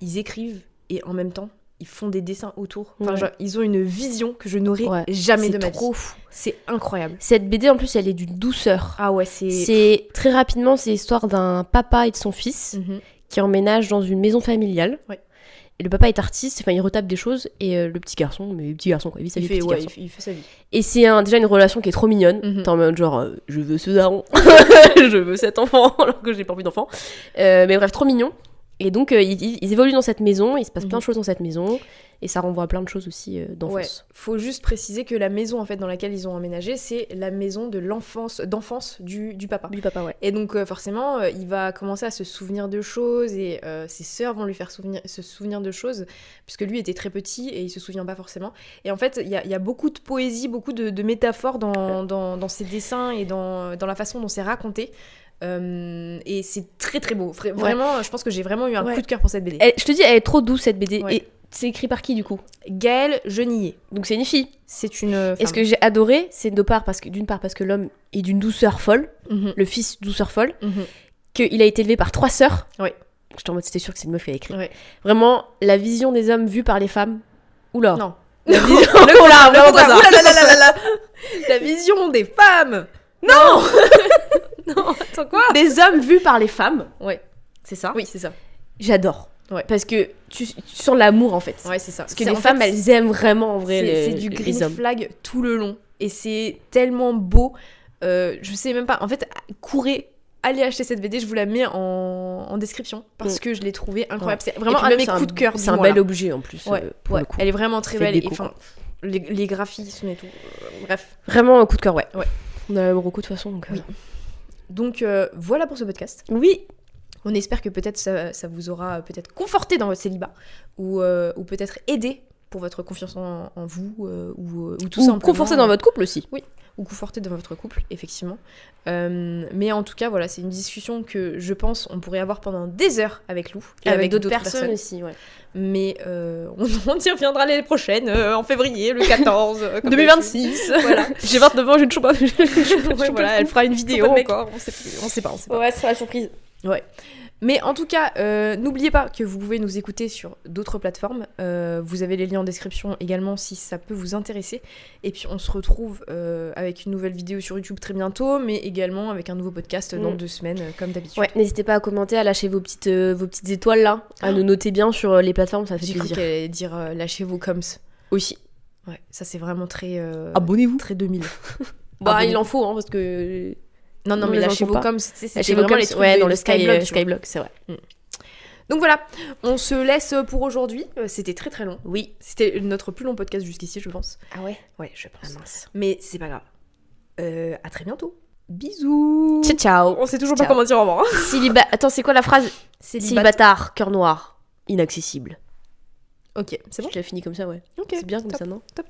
ils écrivent et en même temps, ils font des dessins autour. Enfin, genre, ils ont une vision que je n'aurais jamais de ma vie. C'est trop fou. C'est incroyable. Cette BD, en plus, elle est d'une douceur. Ah ouais, c'est... Très rapidement, c'est l'histoire d'un papa et de son fils qui emménagent dans une maison familiale. Ouais. Et le papa est artiste, enfin, il retape des choses, et le petit garçon, quoi, il vit sa vie de petit garçon. Il fait sa vie. Et c'est déjà une relation qui est trop mignonne. T'es en mode genre, je veux ce daron, je veux cet enfant, alors que j'ai pas envie d'enfant. Mais bref, trop mignon. Et donc, ils évoluent dans cette maison, il se passe plein de choses dans cette maison, et ça renvoie à plein de choses aussi d'enfance. Ouais. Faut juste préciser que la maison en fait dans laquelle ils ont emménagé, c'est la maison de d'enfance du papa. Du papa, ouais. Et donc forcément, il va commencer à se souvenir de choses, et ses sœurs vont lui faire se souvenir de choses, puisque lui était très petit et il se souvient pas forcément. Et en fait, il y a beaucoup de poésie, beaucoup de métaphores dans ses dessins et dans la façon dont c'est raconté. Et c'est très très beau. Vraiment, je pense que j'ai vraiment eu un coup de cœur pour cette BD. Je te dis, elle est trop douce cette BD. Ouais. Et c'est écrit par qui du coup? Gaëlle Genillet. Donc c'est une fille. C'est une femme. Et ce que j'ai adoré, c'est d'une part parce que l'homme est d'une douceur folle, le fils douceur folle, qu'il a été élevé par 3 sœurs. Ouais. J'étais en mode, c'était sûr que c'est une meuf qui a écrit. Ouais. Vraiment, la vision des hommes vue par les femmes. Oula. Non. La vision... La vision des femmes. Non. Non, attends quoi? Des hommes vus par les femmes. Ouais. C'est ça? Oui, c'est ça. J'adore. Ouais. Parce que tu sens l'amour en fait. Ouais, c'est ça. Parce que les femmes, elles aiment vraiment en vrai c'est du green flag tout le long. Et c'est tellement beau. Je sais même pas. En fait, courez, allez acheter cette BD. Je vous la mets en description parce que je l'ai trouvée incroyable. Ouais. C'est vraiment un de mes coups de cœur. C'est un bel objet en plus. Ouais. Pour le coup. Elle est vraiment très belle. Et les graphismes et tout. Bref. Vraiment un coup de cœur, ouais. On a beaucoup de toute façon. Donc, oui. Donc voilà pour ce podcast. Oui. On espère que peut-être ça vous aura peut-être conforté dans votre célibat ou peut-être aidé pour votre confiance en vous ou tout simplement. Conforté dans votre couple aussi. Oui, ou conforté dans votre couple, effectivement. Mais en tout cas, voilà, c'est une discussion que je pense on pourrait avoir pendant des heures avec Lou. Et avec d'autres personnes aussi, ouais. Mais on y reviendra l'année prochaine, en février, le 14. 2026. Voilà. J'ai 29 ans, j'ai toujours pas... voilà, elle fera une vidéo encore. On sait pas. Ouais, ce sera la surprise. Ouais. Mais en tout cas, n'oubliez pas que vous pouvez nous écouter sur d'autres plateformes. Vous avez les liens en description également si ça peut vous intéresser. Et puis on se retrouve avec une nouvelle vidéo sur YouTube très bientôt, mais également avec un nouveau podcast dans 2 semaines, comme d'habitude. Ouais, n'hésitez pas à commenter, à lâcher vos petites étoiles là, à nous noter bien sur les plateformes, ça fait plaisir. J'ai cru qu'elle allait dire lâchez vos coms. Aussi. Ouais, ça c'est vraiment très... Abonnez-vous. Très 2000. Il en faut, hein, parce que... Non, mais lâchez vos coms, c'était vraiment les trucs dans le Skyblock, c'est vrai. Donc voilà, on se laisse pour aujourd'hui. C'était très très long. Oui, c'était notre plus long podcast jusqu'ici, je pense. Ah ouais? Ouais, je pense. Ah mince. Mais c'est pas grave. À très bientôt. Bisous. Ciao. On sait toujours pas comment dire au revoir. Attends, c'est quoi la phrase? Célibataire, cœur noir, inaccessible. Ok, c'est bon. Je l'ai fini comme ça, ouais. Ok. C'est bien comme ça, non? Top.